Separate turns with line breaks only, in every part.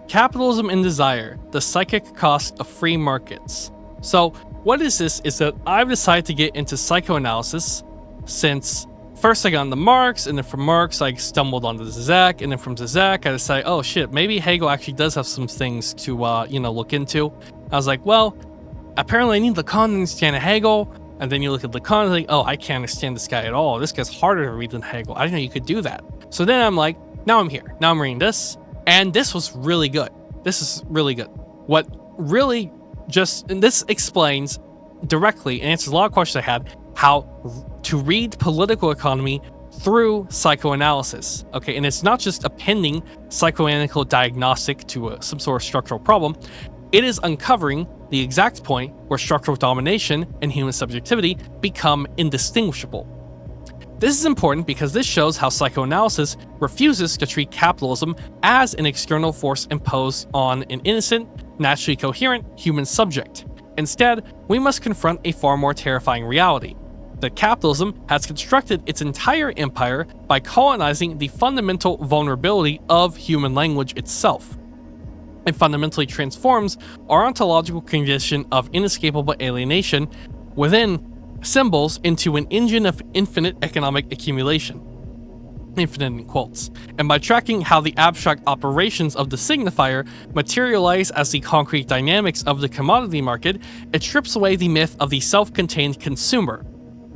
Capitalism and Desire, the Psychic Cost of Free Markets. So, what is this is that I've decided to get into psychoanalysis since first I got into Marx, and then from Marx I stumbled onto Zizek, and then from Zizek I decided, oh shit, maybe Hegel actually does have some things to, look into. I was like, well, apparently I need Lacan to understand Hegel, and then you look at Lacan and like, oh, I can't understand this guy at all. This guy's harder to read than Hegel. I didn't know you could do that. So then I'm like, now I'm here. Now I'm reading this, and this was really good. This is really good. What really and this explains directly and answers a lot of questions I had, how to read political economy through psychoanalysis. Okay, and it's not just a pending psychoanalytical diagnostic to some sort of structural problem. It is uncovering the exact point where structural domination and human subjectivity become indistinguishable. This is important because this shows how psychoanalysis refuses to treat capitalism as an external force imposed on an innocent, naturally coherent human subject. Instead, we must confront a far more terrifying reality: that capitalism has constructed its entire empire by colonizing the fundamental vulnerability of human language itself. It fundamentally transforms our ontological condition of inescapable alienation within symbols into an engine of infinite economic accumulation. Infinite in quotes. And by tracking how the abstract operations of the signifier materialize as the concrete dynamics of the commodity market, it strips away the myth of the self-contained consumer.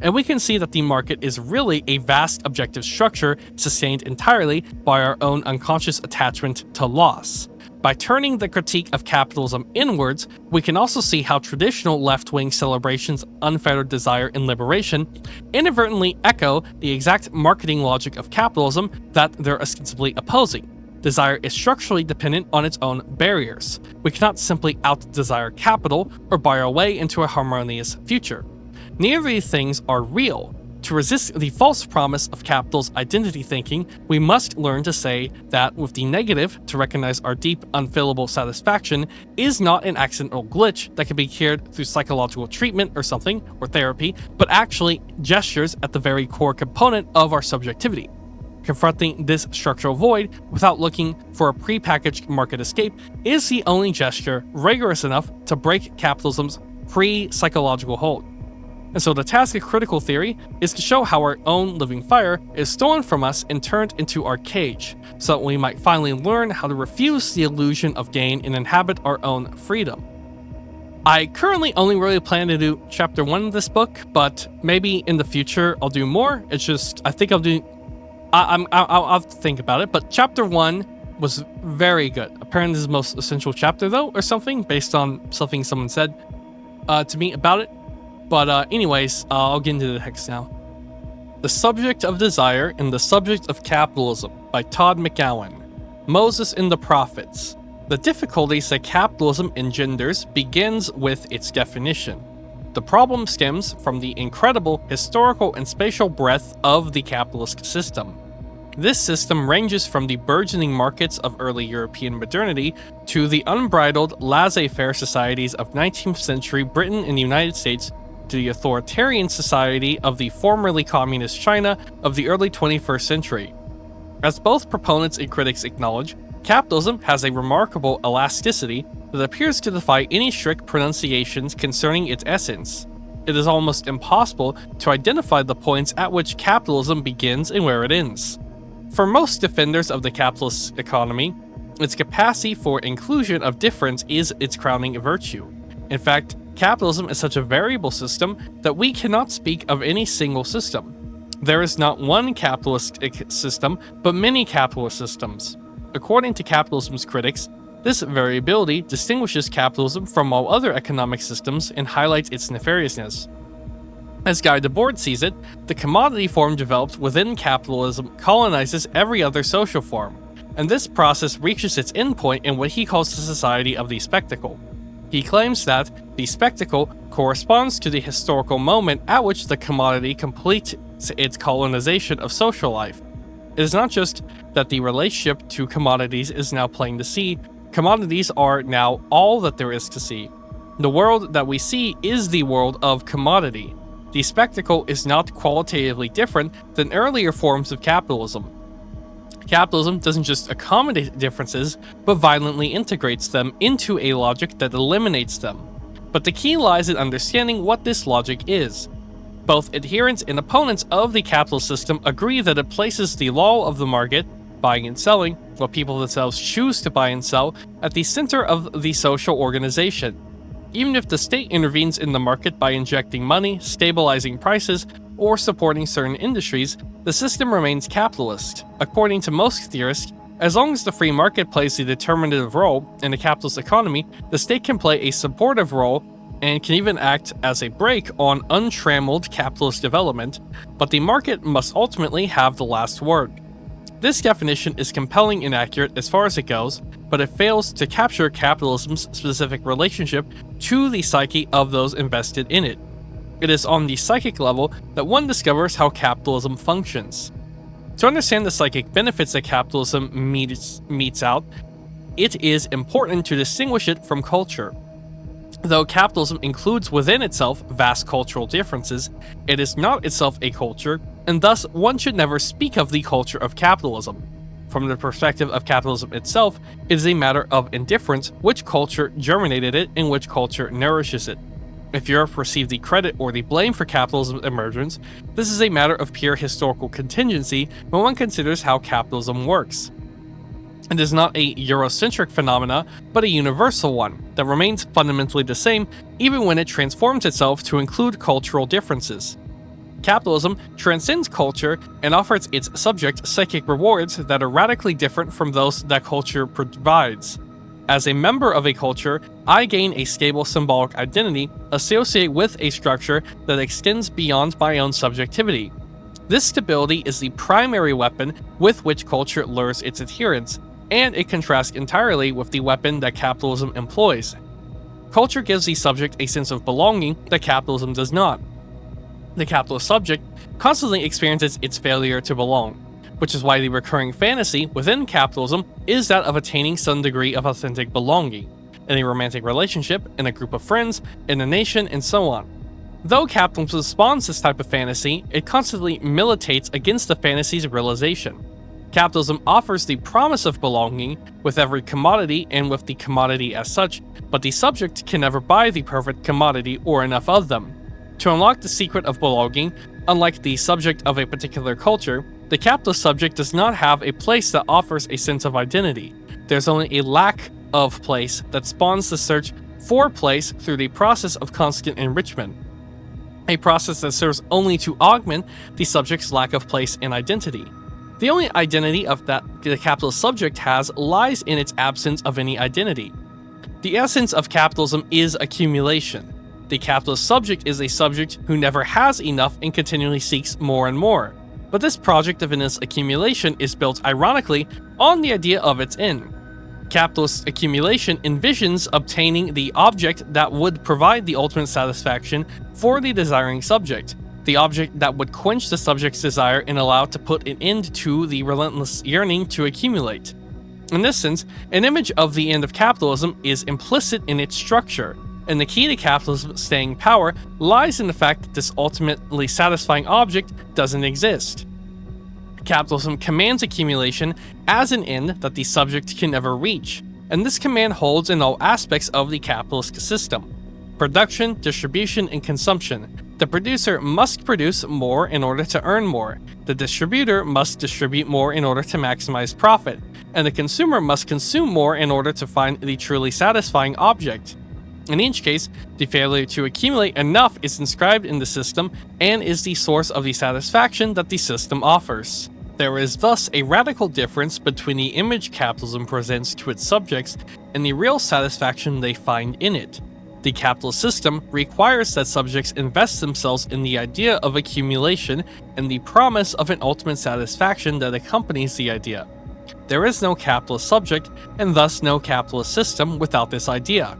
And we can see that the market is really a vast objective structure sustained entirely by our own unconscious attachment to loss. By turning the critique of capitalism inwards, we can also see how traditional left-wing celebrations of unfettered desire and liberation inadvertently echo the exact marketing logic of capitalism that they're ostensibly opposing. Desire is structurally dependent on its own barriers. We cannot simply out-desire capital or buy our way into a harmonious future. Neither of these things are real. To resist the false promise of capital's identity thinking, we must learn to say that with the negative, to recognize our deep, unfillable satisfaction is not an accidental glitch that can be cured through psychological treatment or something, or therapy, but actually gestures at the very core component of our subjectivity. Confronting this structural void without looking for a prepackaged market escape is the only gesture rigorous enough to break capitalism's pre-psychological hold. And so the task of critical theory is to show how our own living fire is stolen from us and turned into our cage, so that we might finally learn how to refuse the illusion of gain and inhabit our own freedom. I currently only really plan to do chapter 1 of this book, but maybe in the future I'll do more. It's just, I think I'll have to think about it, but chapter 1 was very good. Apparently this is the most essential chapter though, or something, based on something someone said to me about it. But anyways, I'll get into the text now. The Subject of Desire and the Subject of Capitalism by Todd McGowan. Moses and the Prophets. The difficulties that capitalism engenders begins with its definition. The problem stems from the incredible historical and spatial breadth of the capitalist system. This system ranges from the burgeoning markets of early European modernity to the unbridled laissez-faire societies of 19th century Britain and the United States, to the authoritarian society of the formerly communist China of the early 21st century. As both proponents and critics acknowledge, capitalism has a remarkable elasticity that appears to defy any strict pronunciations concerning its essence. It is almost impossible to identify the points at which capitalism begins and where it ends. For most defenders of the capitalist economy, its capacity for inclusion of difference is its crowning virtue. In fact, capitalism is such a variable system that we cannot speak of any single system. There is not one capitalistic system, but many capitalist systems. According to capitalism's critics, this variability distinguishes capitalism from all other economic systems and highlights its nefariousness. As Guy Debord sees it, the commodity form developed within capitalism colonizes every other social form, and this process reaches its endpoint in what he calls the society of the spectacle. He claims that the spectacle corresponds to the historical moment at which the commodity completes its colonization of social life. It is not just that the relationship to commodities is now plain to see, commodities are now all that there is to see. The world that we see is the world of commodity. The spectacle is not qualitatively different than earlier forms of capitalism. Capitalism doesn't just accommodate differences, but violently integrates them into a logic that eliminates them. But the key lies in understanding what this logic is. Both adherents and opponents of the capitalist system agree that it places the law of the market, buying and selling, what people themselves choose to buy and sell, at the center of the social organization. Even if the state intervenes in the market by injecting money, stabilizing prices, or supporting certain industries, the system remains capitalist. According to most theorists, as long as the free market plays the determinative role in a capitalist economy, the state can play a supportive role and can even act as a brake on untrammeled capitalist development, but the market must ultimately have the last word. This definition is compelling and accurate as far as it goes, but it fails to capture capitalism's specific relationship to the psyche of those invested in it. It is on the psychic level that one discovers how capitalism functions. To understand the psychic benefits that capitalism metes out, it is important to distinguish it from culture. Though capitalism includes within itself vast cultural differences, it is not itself a culture, and thus one should never speak of the culture of capitalism. From the perspective of capitalism itself, it is a matter of indifference which culture germinated it and which culture nourishes it. If Europe received the credit or the blame for capitalism's emergence, this is a matter of pure historical contingency when one considers how capitalism works. It is not a Eurocentric phenomena, but a universal one that remains fundamentally the same even when it transforms itself to include cultural differences. Capitalism transcends culture and offers its subject psychic rewards that are radically different from those that culture provides. As a member of a culture, I gain a stable symbolic identity associated with a structure that extends beyond my own subjectivity. This stability is the primary weapon with which culture lures its adherents, and it contrasts entirely with the weapon that capitalism employs. Culture gives the subject a sense of belonging that capitalism does not. The capitalist subject constantly experiences its failure to belong, which is why the recurring fantasy within capitalism is that of attaining some degree of authentic belonging, in a romantic relationship, in a group of friends, in a nation, and so on. Though capitalism spawns this type of fantasy, it constantly militates against the fantasy's realization. Capitalism offers the promise of belonging with every commodity and with the commodity as such, but the subject can never buy the perfect commodity or enough of them. To unlock the secret of belonging, unlike the subject of a particular culture, the capitalist subject does not have a place that offers a sense of identity. There's only a lack of place that spawns the search for place through the process of constant enrichment, a process that serves only to augment the subject's lack of place and identity. The only identity of that the capitalist subject has lies in its absence of any identity. The essence of capitalism is accumulation. The capitalist subject is a subject who never has enough and continually seeks more and more. But this project of endless accumulation is built ironically on the idea of its end. Capitalist accumulation envisions obtaining the object that would provide the ultimate satisfaction for the desiring subject, the object that would quench the subject's desire and allow it to put an end to the relentless yearning to accumulate. In this sense, an image of the end of capitalism is implicit in its structure, and the key to capitalism's staying power lies in the fact that this ultimately satisfying object doesn't exist. Capitalism commands accumulation as an end that the subject can never reach, and this command holds in all aspects of the capitalist system: production, distribution, and consumption. The producer must produce more in order to earn more, the distributor must distribute more in order to maximize profit, and the consumer must consume more in order to find the truly satisfying object. In each case, the failure to accumulate enough is inscribed in the system and is the source of the satisfaction that the system offers. There is thus a radical difference between the image capitalism presents to its subjects and the real satisfaction they find in it. The capitalist system requires that subjects invest themselves in the idea of accumulation and the promise of an ultimate satisfaction that accompanies the idea. There is no capitalist subject, and thus no capitalist system without this idea.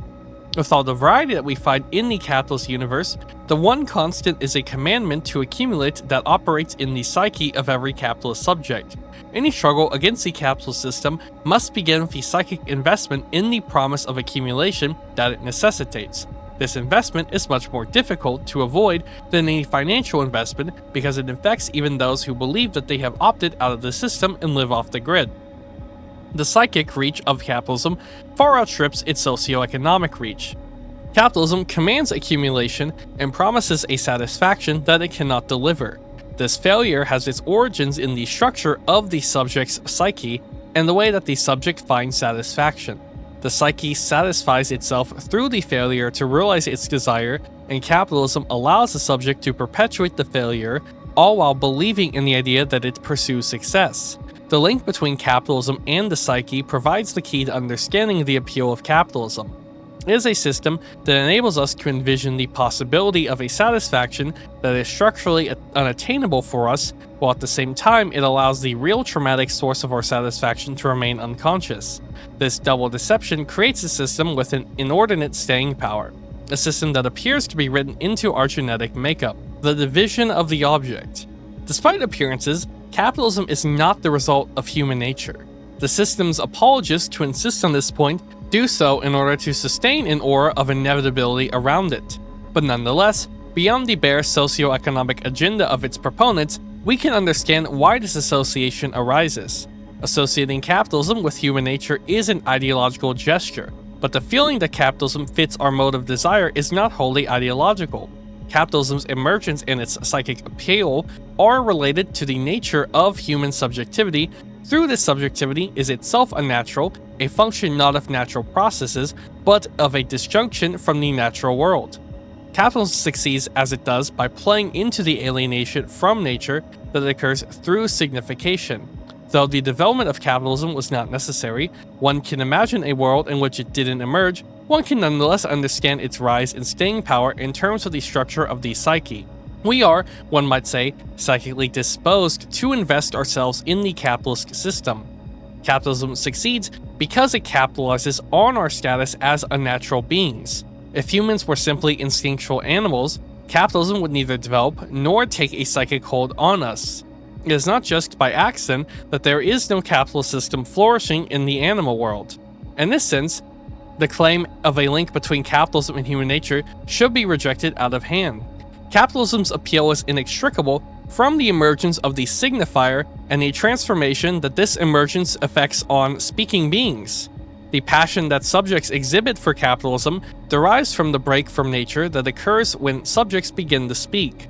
With all the variety that we find in the capitalist universe, the one constant is a commandment to accumulate that operates in the psyche of every capitalist subject. Any struggle against the capitalist system must begin with the psychic investment in the promise of accumulation that it necessitates. This investment is much more difficult to avoid than any financial investment because it infects even those who believe that they have opted out of the system and live off the grid. The psychic reach of capitalism far outstrips its socioeconomic reach. Capitalism commands accumulation and promises a satisfaction that it cannot deliver. This failure has its origins in the structure of the subject's psyche and the way that the subject finds satisfaction. The psyche satisfies itself through the failure to realize its desire, and capitalism allows the subject to perpetuate the failure, all while believing in the idea that it pursues success. The link between capitalism and the psyche provides the key to understanding the appeal of capitalism. It is a system that enables us to envision the possibility of a satisfaction that is structurally unattainable for us, while at the same time it allows the real traumatic source of our satisfaction to remain unconscious. This double deception creates a system with an inordinate staying power, a system that appears to be written into our genetic makeup, the division of the object. Despite appearances, capitalism is not the result of human nature. The system's apologists who insist on this point do so in order to sustain an aura of inevitability around it. But nonetheless, beyond the bare socio-economic agenda of its proponents, we can understand why this association arises. Associating capitalism with human nature is an ideological gesture, but the feeling that capitalism fits our mode of desire is not wholly ideological. Capitalism's emergence and its psychic appeal are related to the nature of human subjectivity. Through this subjectivity is itself unnatural, a function not of natural processes, but of a disjunction from the natural world. Capitalism succeeds as it does by playing into the alienation from nature that occurs through signification. Though the development of capitalism was not necessary, one can imagine a world in which it didn't emerge. One can nonetheless understand its rise and staying power in terms of the structure of the psyche. We are, one might say, psychically disposed to invest ourselves in the capitalist system. Capitalism succeeds because it capitalizes on our status as unnatural beings. If humans were simply instinctual animals, capitalism would neither develop nor take a psychic hold on us. It is not just by accident that there is no capitalist system flourishing in the animal world. In this sense, the claim of a link between capitalism and human nature should be rejected out of hand. Capitalism's appeal is inextricable from the emergence of the signifier and the transformation that this emergence affects on speaking beings. The passion that subjects exhibit for capitalism derives from the break from nature that occurs when subjects begin to speak.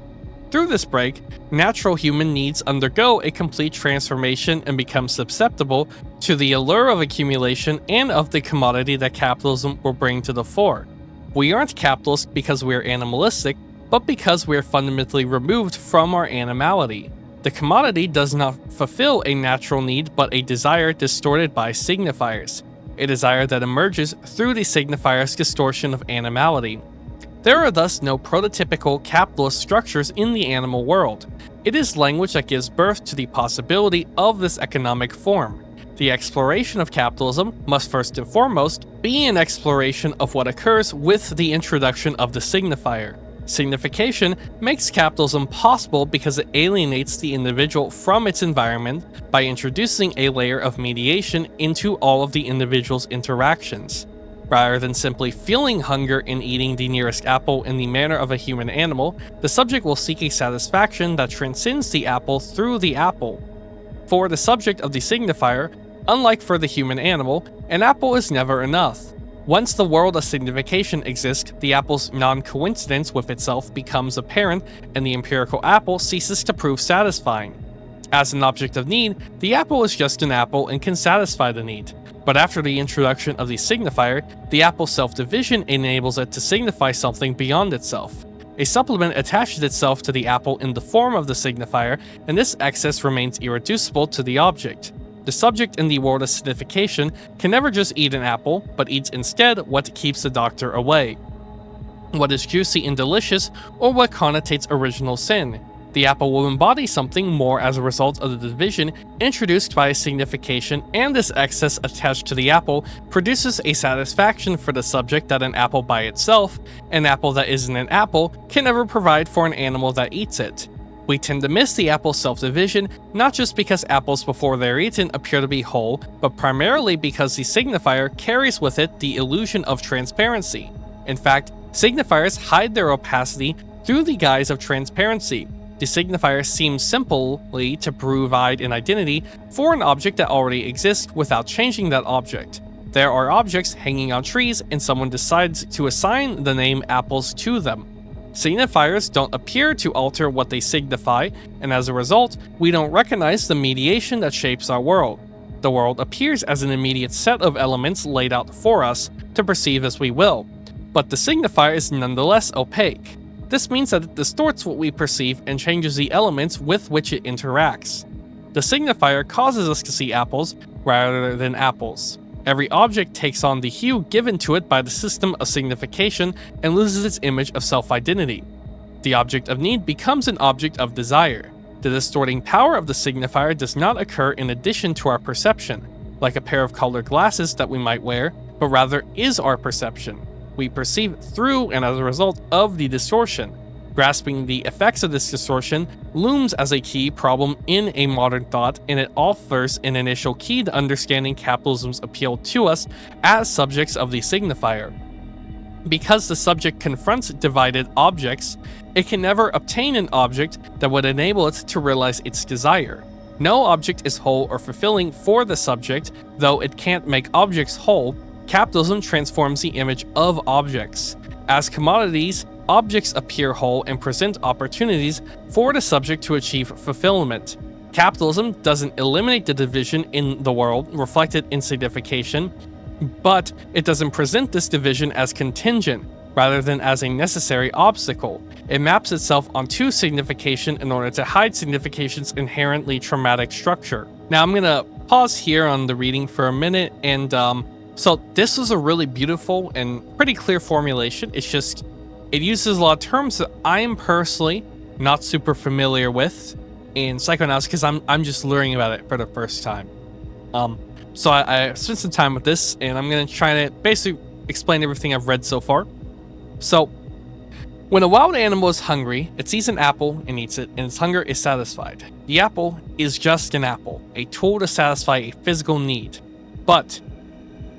Through this break, natural human needs undergo a complete transformation and become susceptible to the allure of accumulation and of the commodity that capitalism will bring to the fore. We aren't capitalist because we're animalistic, but because we're fundamentally removed from our animality. The commodity does not fulfill a natural need but a desire distorted by signifiers, a desire that emerges through the signifier's distortion of animality. There are thus no prototypical capitalist structures in the animal world. It is language that gives birth to the possibility of this economic form. The exploration of capitalism must first and foremost be an exploration of what occurs with the introduction of the signifier. Signification makes capitalism possible because it alienates the individual from its environment by introducing a layer of mediation into all of the individual's interactions. Rather than simply feeling hunger and eating the nearest apple in the manner of a human animal, the subject will seek a satisfaction that transcends the apple through the apple. For the subject of the signifier, unlike for the human animal, an apple is never enough. Once the world of signification exists, the apple's non-coincidence with itself becomes apparent and the empirical apple ceases to prove satisfying. As an object of need, the apple is just an apple and can satisfy the need. But after the introduction of the signifier, the apple's self-division enables it to signify something beyond itself. A supplement attaches itself to the apple in the form of the signifier, and this excess remains irreducible to the object. The subject in the world of signification can never just eat an apple, but eats instead what keeps the doctor away, what is juicy and delicious, or what connotates original sin. The apple will embody something more as a result of the division introduced by a signification, and this excess attached to the apple produces a satisfaction for the subject that an apple by itself, an apple that isn't an apple, can never provide for an animal that eats it. We tend to miss the apple's self-division, not just because apples before they're eaten appear to be whole, but primarily because the signifier carries with it the illusion of transparency. In fact, Signifiers hide their opacity through the guise of transparency. The signifier seems simply to provide an identity for an object that already exists without changing that object. There are objects hanging on trees and someone decides to assign the name apples to them. Signifiers don't appear to alter what they signify, and as a result, we don't recognize the mediation that shapes our world. The world appears as an immediate set of elements laid out for us to perceive as we will, but the signifier is nonetheless opaque. This means that it distorts what we perceive and changes the elements with which it interacts. The signifier causes us to see apples rather than apples. Every object takes on the hue given to it by the system of signification and loses its image of self-identity. The object of need becomes an object of desire. The distorting power of the signifier does not occur in addition to our perception, like a pair of colored glasses that we might wear, but rather is our perception. We perceive through and as a result of the distortion. Grasping the effects of this distortion looms as a key problem in a modern thought, and it offers an initial key to understanding capitalism's appeal to us as subjects of the signifier. Because the subject confronts divided objects, it can never obtain an object that would enable it to realize its desire. No object is whole or fulfilling for the subject, though it can't make objects whole. Capitalism transforms the image of objects. As commodities, objects appear whole and present opportunities for the subject to achieve fulfillment. Capitalism doesn't eliminate the division in the world reflected in signification, but it doesn't present this division as contingent, rather than as a necessary obstacle. It maps itself onto signification in order to hide signification's inherently traumatic structure. Now I'm going to pause here on the reading for a minute, and so this was a really beautiful and pretty clear formulation. It's just, it uses a lot of terms that I am personally not super familiar with in psychoanalysis because I'm just learning about it for the first time. So I spent some time with this, and I'm going to try to basically explain everything I've read so far. So, when a wild animal is hungry, it sees an apple and eats it, and its hunger is satisfied. The apple is just an apple, a tool to satisfy a physical need. But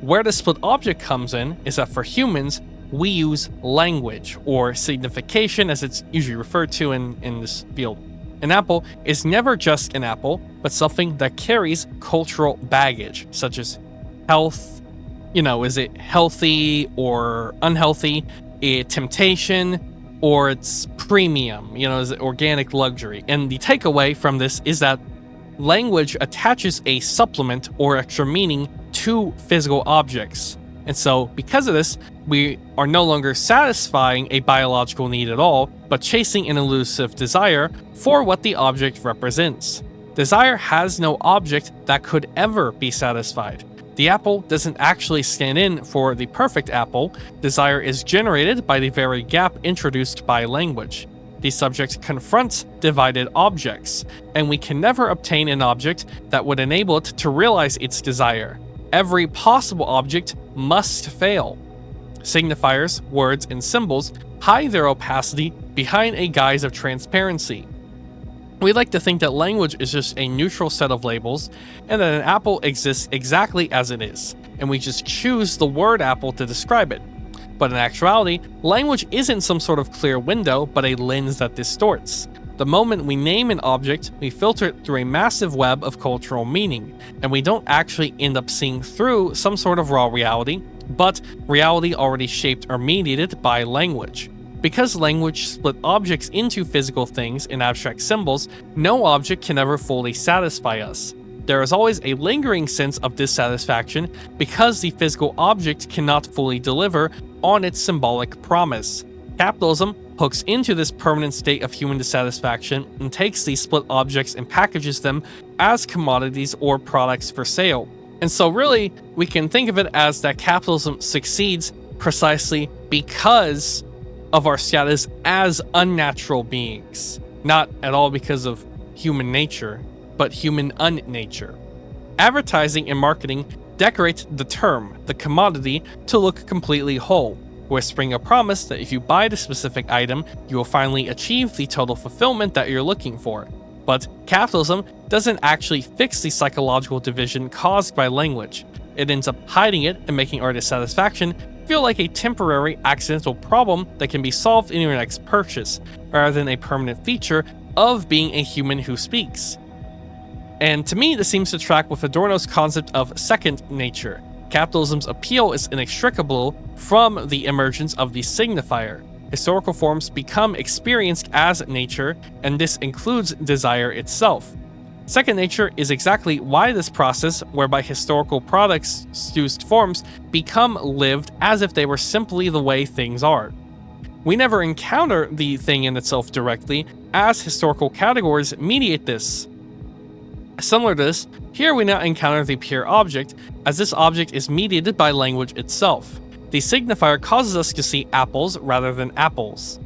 where the split object comes in is that for humans, we use language, or signification as it's usually referred to in this field. An apple is never just an apple, but something that carries cultural baggage, such as health, is it healthy or unhealthy, temptation, or it's premium, is it organic luxury. And the takeaway from this is that language attaches a supplement or extra meaning to physical objects. And so, because of this, we are no longer satisfying a biological need at all, but chasing an elusive desire for what the object represents. Desire has no object that could ever be satisfied. The apple doesn't actually stand in for the perfect apple. Desire is generated by the very gap introduced by language. The subject confronts divided objects, and we can never obtain an object that would enable it to realize its desire. Every possible object must fail. Signifiers, words, and symbols hide their opacity behind a guise of transparency. We like to think that language is just a neutral set of labels, and that an apple exists exactly as it is, and we just choose the word apple to describe it. But in actuality, language isn't some sort of clear window, but a lens that distorts. The moment we name an object, we filter it through a massive web of cultural meaning, and we don't actually end up seeing through some sort of raw reality, but reality already shaped or mediated by language. Because language split objects into physical things and abstract symbols, no object can ever fully satisfy us. There is always a lingering sense of dissatisfaction because the physical object cannot fully deliver on its symbolic promise. Capitalism hooks into this permanent state of human dissatisfaction and takes these split objects and packages them as commodities or products for sale. And so really, we can think of it as that capitalism succeeds precisely because of our status as unnatural beings. Not at all because of human nature, but human unnature. Advertising and marketing decorate the term, the commodity, to look completely whole, whispering a promise that if you buy the specific item, you will finally achieve the total fulfillment that you're looking for. But capitalism doesn't actually fix the psychological division caused by language. It ends up hiding it and making our dissatisfaction feel like a temporary accidental problem that can be solved in your next purchase, rather than a permanent feature of being a human who speaks. And to me, this seems to track with Adorno's concept of second nature. Capitalism's appeal is inextricable from the emergence of the signifier. Historical forms become experienced as nature, and this includes desire itself. Second nature is exactly why this process, whereby historical products, used forms, become lived as if they were simply the way things are. We never encounter the thing in itself directly, as historical categories mediate this. Similar to this, here we now encounter the pure object, as this object is mediated by language itself. The signifier causes us to see apples rather than apples.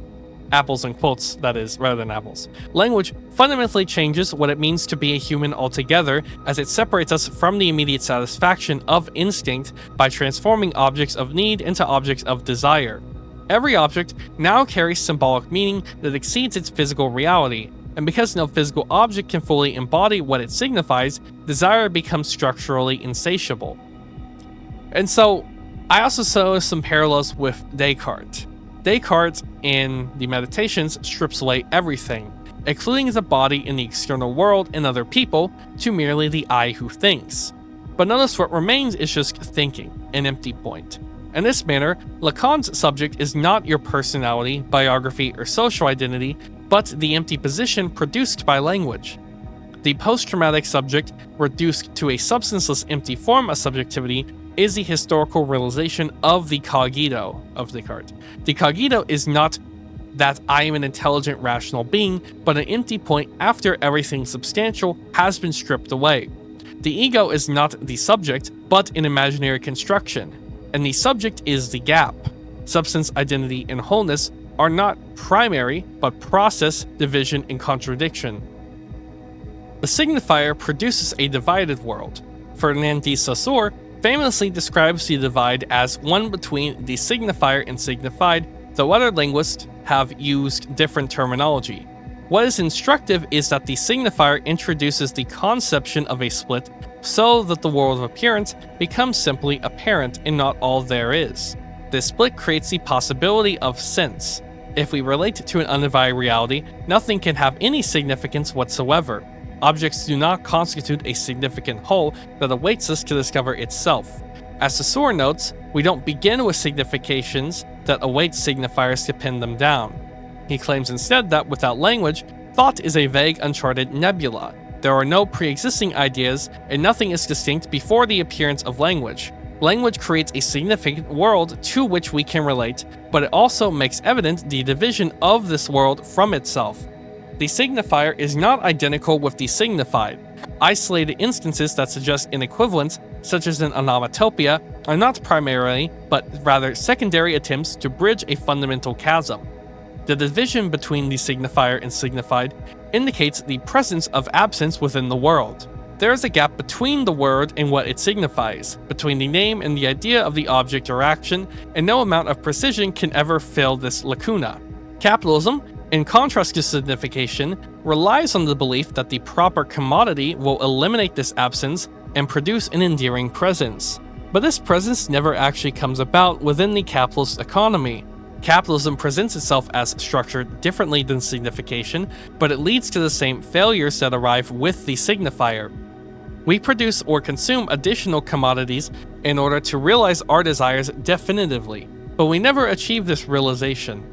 Apples in quotes, that is, rather than apples. Language fundamentally changes what it means to be a human altogether, as it separates us from the immediate satisfaction of instinct by transforming objects of need into objects of desire. Every object now carries symbolic meaning that exceeds its physical reality, and because no physical object can fully embody what it signifies, desire becomes structurally insatiable. And so, I also saw some parallels with Descartes. Descartes, in the Meditations, strips away everything, including the body in the external world and other people, to merely the I who thinks. But notice what remains is just thinking, an empty point. In this manner, Lacan's subject is not your personality, biography, or social identity, but the empty position produced by language. The post-traumatic subject, reduced to a substanceless empty form of subjectivity, is the historical realization of the cogito of Descartes. The cogito is not that I am an intelligent, rational being, but an empty point after everything substantial has been stripped away. The ego is not the subject, but an imaginary construction, and the subject is the gap. Substance, identity, and wholeness are not primary, but process, division, and contradiction. The signifier produces a divided world. Ferdinand de Saussure famously describes the divide as one between the signifier and signified, though other linguists have used different terminology. What is instructive is that the signifier introduces the conception of a split so that the world of appearance becomes simply apparent and not all there is. This split creates the possibility of sense. If we relate to an undivided reality, nothing can have any significance whatsoever. Objects do not constitute a significant whole that awaits us to discover itself. As Saussure notes, we don't begin with significations that await signifiers to pin them down. He claims instead that without language, thought is a vague, uncharted nebula. There are no pre-existing ideas, and nothing is distinct before the appearance of language. Language creates a significant world to which we can relate, but it also makes evident the division of this world from itself. The signifier is not identical with the signified. Isolated instances that suggest an equivalence, such as an onomatopoeia, are not primarily, but rather secondary attempts to bridge a fundamental chasm. The division between the signifier and signified indicates the presence of absence within the world. There is a gap between the word and what it signifies, between the name and the idea of the object or action, and no amount of precision can ever fill this lacuna. Capitalism, in contrast to signification, relies on the belief that the proper commodity will eliminate this absence and produce an endearing presence. But this presence never actually comes about within the capitalist economy. Capitalism presents itself as structured differently than signification, but it leads to the same failures that arrive with the signifier. We produce or consume additional commodities in order to realize our desires definitively, but we never achieve this realization.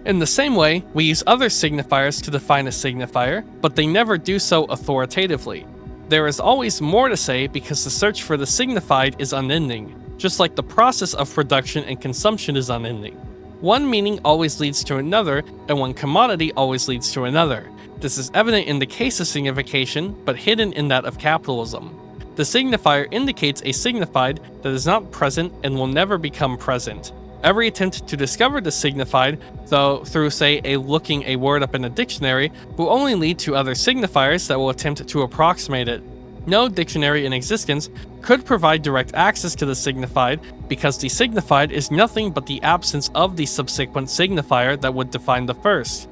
In the same way, we use other signifiers to define a signifier, but they never do so authoritatively. There is always more to say because the search for the signified is unending, just like the process of production and consumption is unending. One meaning always leads to another, and one commodity always leads to another. This is evident in the case of signification, but hidden in that of capitalism. The signifier indicates a signified that is not present and will never become present. Every attempt to discover the signified, though through say looking a word up in a dictionary, will only lead to other signifiers that will attempt to approximate it. No dictionary in existence could provide direct access to the signified because the signified is nothing but the absence of the subsequent signifier that would define the first.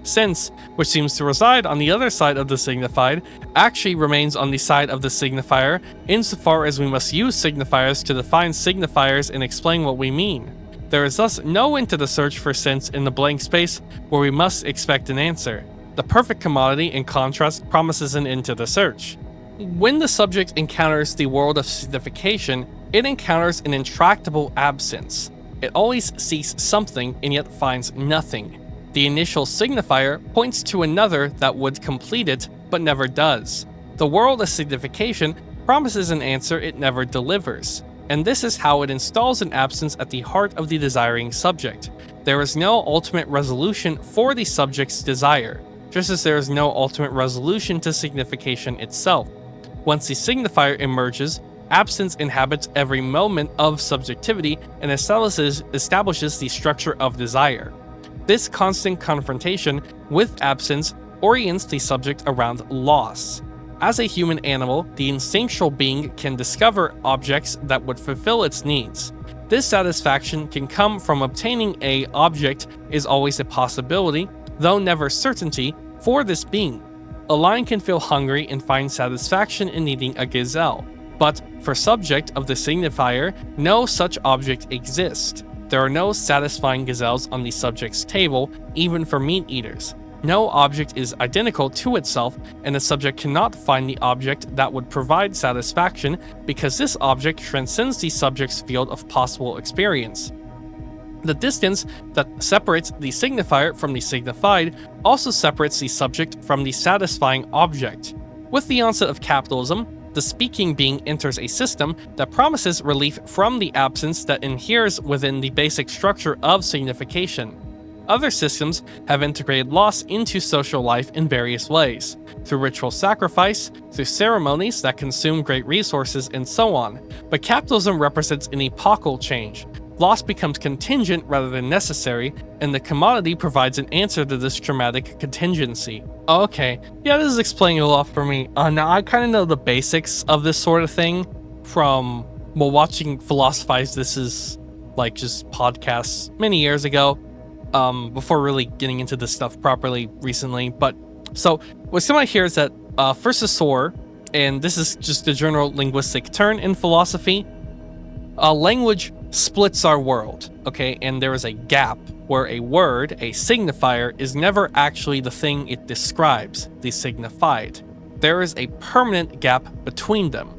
Since, which seems to reside on the other side of the signified, actually remains on the side of the signifier insofar as we must use signifiers to define signifiers and explain what we mean. There is thus no end to the search for sense in the blank space where we must expect an answer. The perfect commodity, in contrast, promises an end to the search. When the subject encounters the world of signification, it encounters an intractable absence. It always seeks something and yet finds nothing. The initial signifier points to another that would complete it, but never does. The world of signification promises an answer it never delivers, and this is how it installs an absence at the heart of the desiring subject. There is no ultimate resolution for the subject's desire, just as there is no ultimate resolution to signification itself. Once the signifier emerges, absence inhabits every moment of subjectivity and establishes the structure of desire. This constant confrontation with absence orients the subject around loss. As a human animal, the instinctual being can discover objects that would fulfill its needs. This satisfaction can come from obtaining a object is always a possibility, though never certainty, for this being. A lion can feel hungry and find satisfaction in eating a gazelle, but for subject of the signifier, no such object exists. There are no satisfying gazelles on the subject's table, even for meat eaters. No object is identical to itself, and the subject cannot find the object that would provide satisfaction because this object transcends the subject's field of possible experience. The distance that separates the signifier from the signified also separates the subject from the satisfying object. With the onset of capitalism, the speaking being enters a system that promises relief from the absence that inheres within the basic structure of signification. Other systems have integrated loss into social life in various ways, through ritual sacrifice, through ceremonies that consume great resources, and so on. But capitalism represents an epochal change. Loss becomes contingent rather than necessary, and the commodity provides an answer to this dramatic contingency. Okay, yeah, this is explaining a lot for me. Now, I kind of know the basics of this sort of thing from, watching Philosophize This Is, just podcasts many years ago, before really getting into this stuff properly recently. But, so, what's coming out here is that, first is SOAR, and this is just a general linguistic term in philosophy. Language splits our world, okay? And there is a gap where a word, a signifier, is never actually the thing it describes, the signified. There is a permanent gap between them.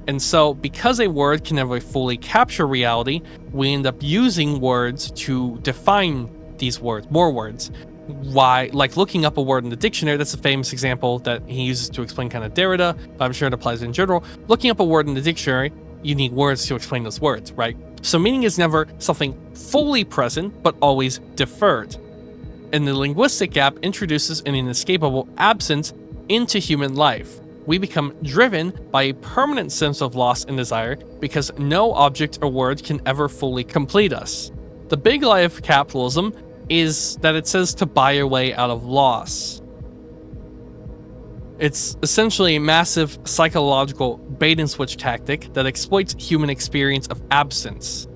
And so, because a word can never fully capture reality, we end up using words to define these words, more words. Why, like looking up a word in the dictionary, that's a famous example that he uses to explain kind of Derrida, but I'm sure it applies in general. Looking up a word in the dictionary, you need words to explain those words, right? So meaning is never something fully present, but always deferred. And the linguistic gap introduces an inescapable absence into human life. We become driven by a permanent sense of loss and desire because no object or word can ever fully complete us. The big lie of capitalism is that it says to buy your way out of loss. It's essentially a massive psychological bait-and-switch tactic that exploits human experience of absence.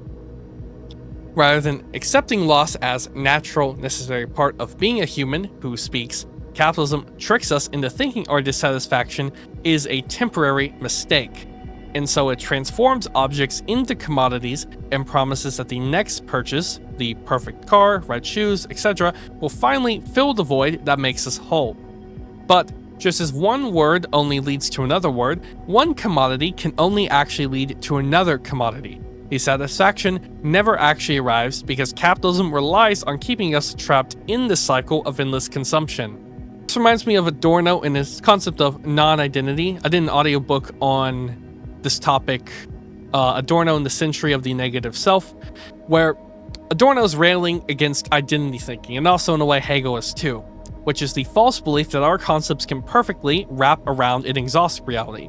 Rather than accepting loss as natural, necessary part of being a human who speaks, capitalism tricks us into thinking our dissatisfaction is a temporary mistake. And so it transforms objects into commodities and promises that the next purchase, the perfect car, right shoes, etc., will finally fill the void that makes us whole. But just as one word only leads to another word, one commodity can only actually lead to another commodity. The satisfaction never actually arrives because capitalism relies on keeping us trapped in the cycle of endless consumption. This reminds me of Adorno and his concept of non-identity. I did an audiobook on this topic, Adorno and the Century of the Negative Self, where Adorno's railing against identity thinking, and also in a way Hegel is too, which is the false belief that our concepts can perfectly wrap around and exhaust reality.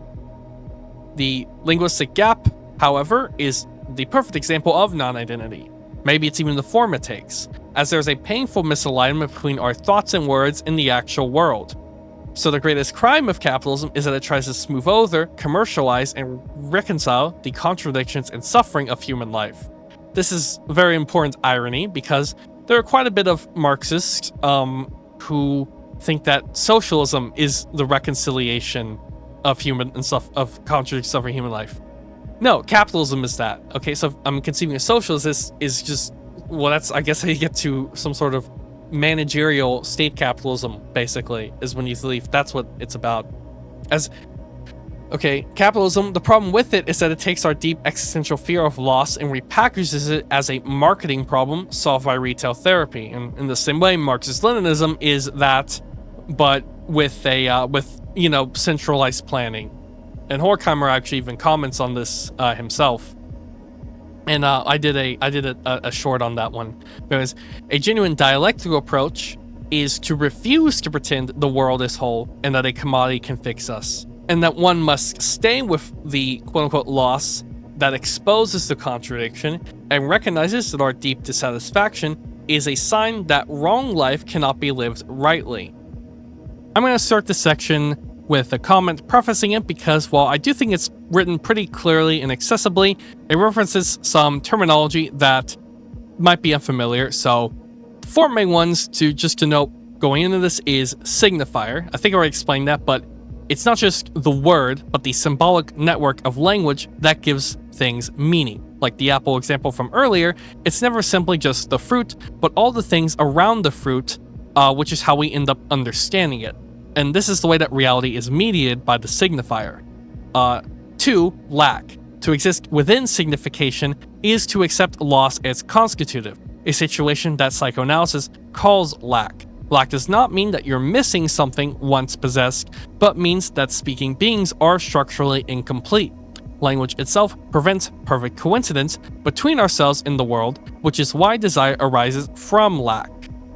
The linguistic gap, however, is the perfect example of non-identity. Maybe it's even the form it takes, as there's a painful misalignment between our thoughts and words in the actual world. So the greatest crime of capitalism is that it tries to smooth over, commercialize, and reconcile the contradictions and suffering of human life. This is a very important irony because there are quite a bit of Marxists who think that socialism is the reconciliation of human and stuff, of contradicting stuff in human life. No, capitalism is that. Okay, so I'm conceiving a socialist is just, well, that's, I guess, how you get to some sort of managerial state capitalism, basically, is when you leave. That's what it's about. Okay, capitalism, the problem with it is that it takes our deep existential fear of loss and repackages it as a marketing problem solved by retail therapy. And in the same way, Marxist-Leninism is that, but with centralized planning. And Horkheimer actually even comments on this himself. And I did a short on that one, because a genuine dialectical approach is to refuse to pretend the world is whole and that a commodity can fix us, and that one must stay with the quote-unquote loss that exposes the contradiction and recognizes that our deep dissatisfaction is a sign that wrong life cannot be lived rightly. I'm going to start this section with a comment prefacing it because while I do think it's written pretty clearly and accessibly, it references some terminology that might be unfamiliar. So the four main ones to note going into this is signifier. I think I already explained that, but it's not just the word, but the symbolic network of language that gives things meaning. Like the apple example from earlier, it's never simply just the fruit, but all the things around the fruit, which is how we end up understanding it. And this is the way that reality is mediated by the signifier. 2. Lack. To exist within signification is to accept loss as constitutive, a situation that psychoanalysis calls lack. Lack does not mean that you're missing something once possessed, but means that speaking beings are structurally incomplete. Language itself prevents perfect coincidence between ourselves and the world, which is why desire arises from lack.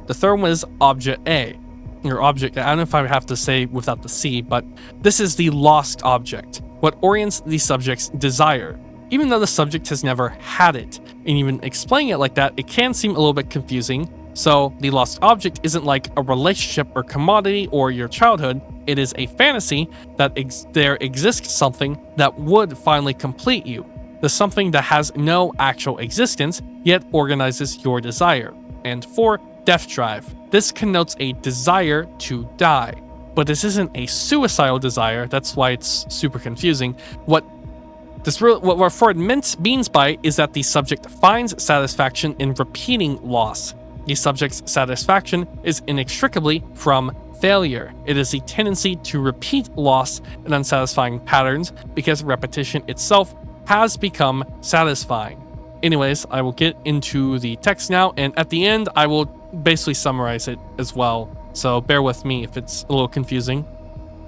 The third one is object A. Your object, I don't know if I have to say without the C, but this is the lost object, what orients the subject's desire. Even though the subject has never had it, and even explaining it like that, it can seem a little bit confusing. So the lost object isn't like a relationship or commodity or your childhood, it is a fantasy that there exists something that would finally complete you. The something that has no actual existence, yet organizes your desire. And 4, death drive. This connotes a desire to die. But this isn't a suicidal desire, that's why it's super confusing. What Freud means by is that the subject finds satisfaction in repeating loss. The subject's satisfaction is inextricably from failure. It is the tendency to repeat loss and unsatisfying patterns because repetition itself has become satisfying. Anyways, I will get into the text now, and at the end, I will basically summarize it as well, so bear with me if it's a little confusing.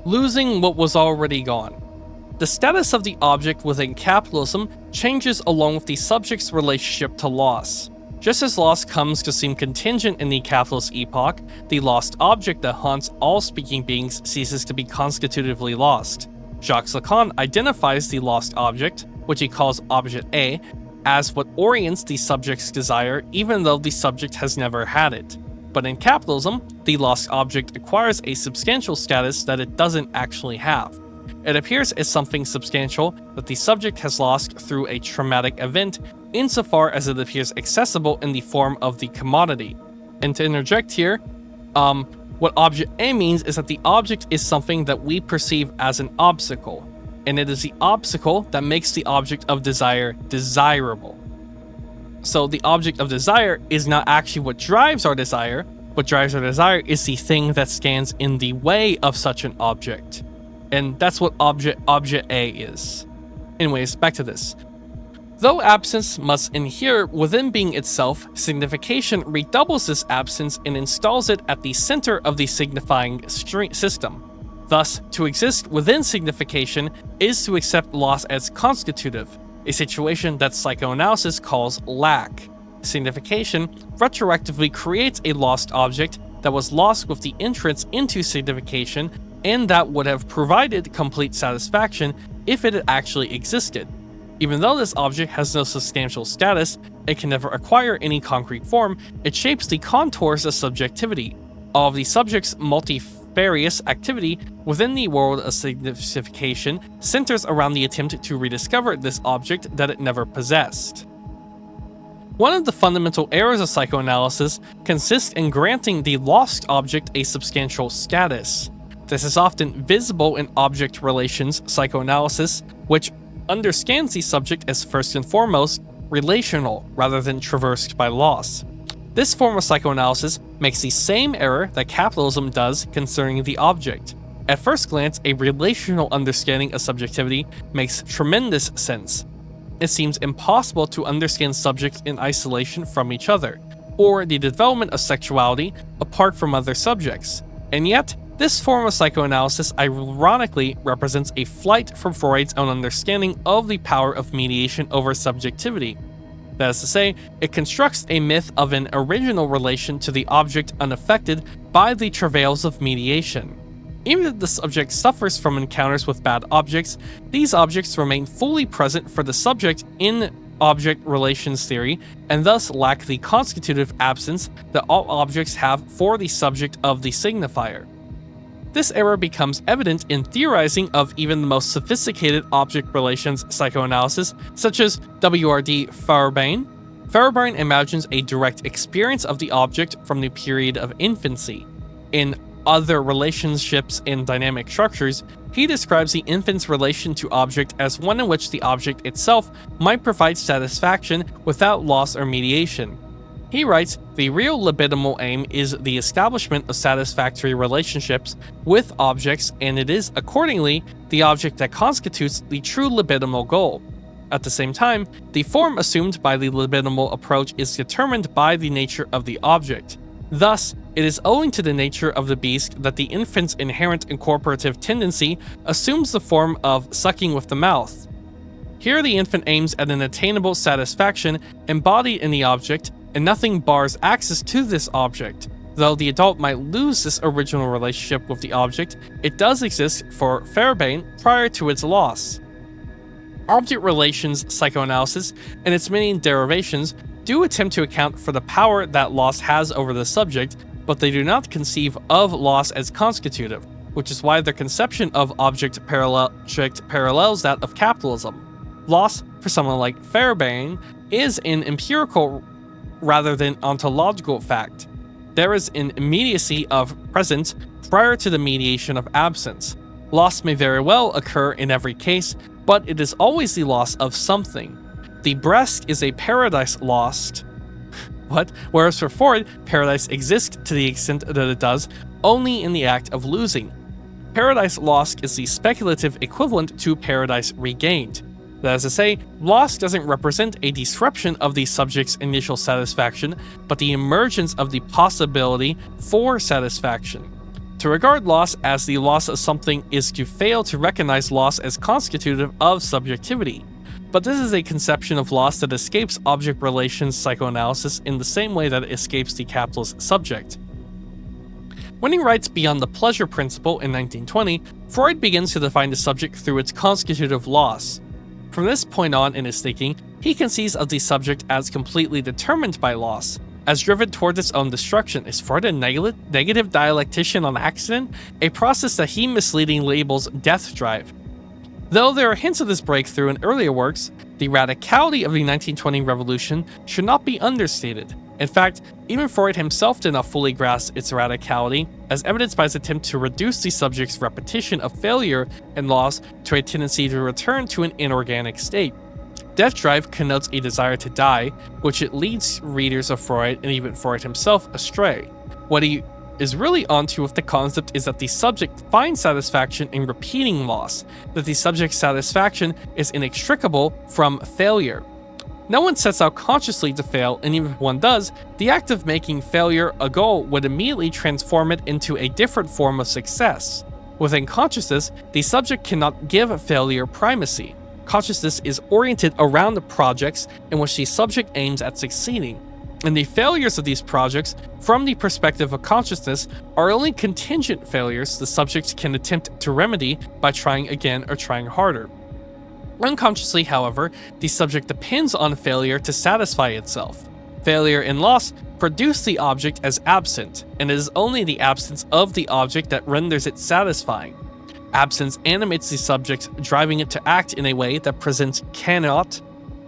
Losing what was already gone. The status of the object within capitalism changes along with the subject's relationship to loss. Just as loss comes to seem contingent in the capitalist epoch, the lost object that haunts all speaking beings ceases to be constitutively lost. Jacques Lacan identifies the lost object, which he calls object A, as what orients the subject's desire even though the subject has never had it. But in capitalism, the lost object acquires a substantial status that it doesn't actually have. It appears as something substantial that the subject has lost through a traumatic event insofar as it appears accessible in the form of the commodity. And to interject here, what object A means is that the object is something that we perceive as an obstacle, and it is the obstacle that makes the object of desire desirable. So the object of desire is not actually what drives our desire. What drives our desire is the thing that stands in the way of such an object. And that's what object A is. Anyways, back to this. Though absence must inhere within being itself, signification redoubles this absence and installs it at the center of the signifying system. Thus, to exist within signification is to accept loss as constitutive, a situation that psychoanalysis calls lack. Signification retroactively creates a lost object that was lost with the entrance into signification and that would have provided complete satisfaction if it had actually existed. Even though this object has no substantial status, it can never acquire any concrete form, it shapes the contours of subjectivity, of the subject's multifarious activity within the world of signification centers around the attempt to rediscover this object that it never possessed. One of the fundamental errors of psychoanalysis consists in granting the lost object a substantial status. This is often visible in object relations psychoanalysis, which understands the subject as first and foremost relational rather than traversed by loss. This form of psychoanalysis makes the same error that capitalism does concerning the object. At first glance, a relational understanding of subjectivity makes tremendous sense. It seems impossible to understand subjects in isolation from each other, or the development of sexuality apart from other subjects. And yet, this form of psychoanalysis ironically represents a flight from Freud's own understanding of the power of mediation over subjectivity. That is to say, it constructs a myth of an original relation to the object unaffected by the travails of mediation. Even if the subject suffers from encounters with bad objects, these objects remain fully present for the subject in object relations theory, and thus lack the constitutive absence that all objects have for the subject of the signifier. This error becomes evident in theorizing of even the most sophisticated object relations psychoanalysis, such as W.R.D. Feuerbach. Feuerbach imagines a direct experience of the object from the period of infancy. In Other Relationships in Dynamic Structures, he describes the infant's relation to object as one in which the object itself might provide satisfaction without loss or mediation. He writes, the real libidimal aim is the establishment of satisfactory relationships with objects, and it is, accordingly, the object that constitutes the true libidimal goal. At the same time, the form assumed by the libidimal approach is determined by the nature of the object. Thus, it is owing to the nature of the beast that the infant's inherent incorporative tendency assumes the form of sucking with the mouth. Here the infant aims at an attainable satisfaction embodied in the object, and nothing bars access to this object. Though the adult might lose this original relationship with the object, it does exist for Feuerbach prior to its loss. Object relations psychoanalysis and its many derivations do attempt to account for the power that loss has over the subject, but they do not conceive of loss as constitutive, which is why their conception of object parallels that of capitalism. Loss, for someone like Feuerbach, is an empirical rather than ontological fact. There is an immediacy of presence prior to the mediation of absence. Loss may very well occur in every case, but it is always the loss of something. The breast is a paradise lost. Whereas for Freud, paradise exists to the extent that it does only in the act of losing. Paradise lost is the speculative equivalent to paradise regained. That is to say, loss doesn't represent a disruption of the subject's initial satisfaction, but the emergence of the possibility for satisfaction. To regard loss as the loss of something is to fail to recognize loss as constitutive of subjectivity. But this is a conception of loss that escapes object relations psychoanalysis in the same way that it escapes the capitalist subject. When he writes Beyond the Pleasure Principle in 1920, Freud begins to define the subject through its constitutive loss. From this point on in his thinking, he conceives of the subject as completely determined by loss, as driven towards its own destruction. Is Freud a negative dialectician on accident, a process that he misleadingly labels death drive? Though there are hints of this breakthrough in earlier works, the radicality of the 1920 revolution should not be understated. In fact, even Freud himself did not fully grasp its radicality, as evidenced by his attempt to reduce the subject's repetition of failure and loss to a tendency to return to an inorganic state. Death drive connotes a desire to die, which it leads readers of Freud and even Freud himself astray. What he is really onto with the concept is that the subject finds satisfaction in repeating loss, that the subject's satisfaction is inextricable from failure. No one sets out consciously to fail, and even if one does, the act of making failure a goal would immediately transform it into a different form of success. Within consciousness, the subject cannot give failure primacy. Consciousness is oriented around the projects in which the subject aims at succeeding, and the failures of these projects, from the perspective of consciousness, are only contingent failures the subject can attempt to remedy by trying again or trying harder. Unconsciously, however, the subject depends on failure to satisfy itself. Failure and loss produce the object as absent, and it is only the absence of the object that renders it satisfying. Absence animates the subject, driving it to act in a way that presence cannot.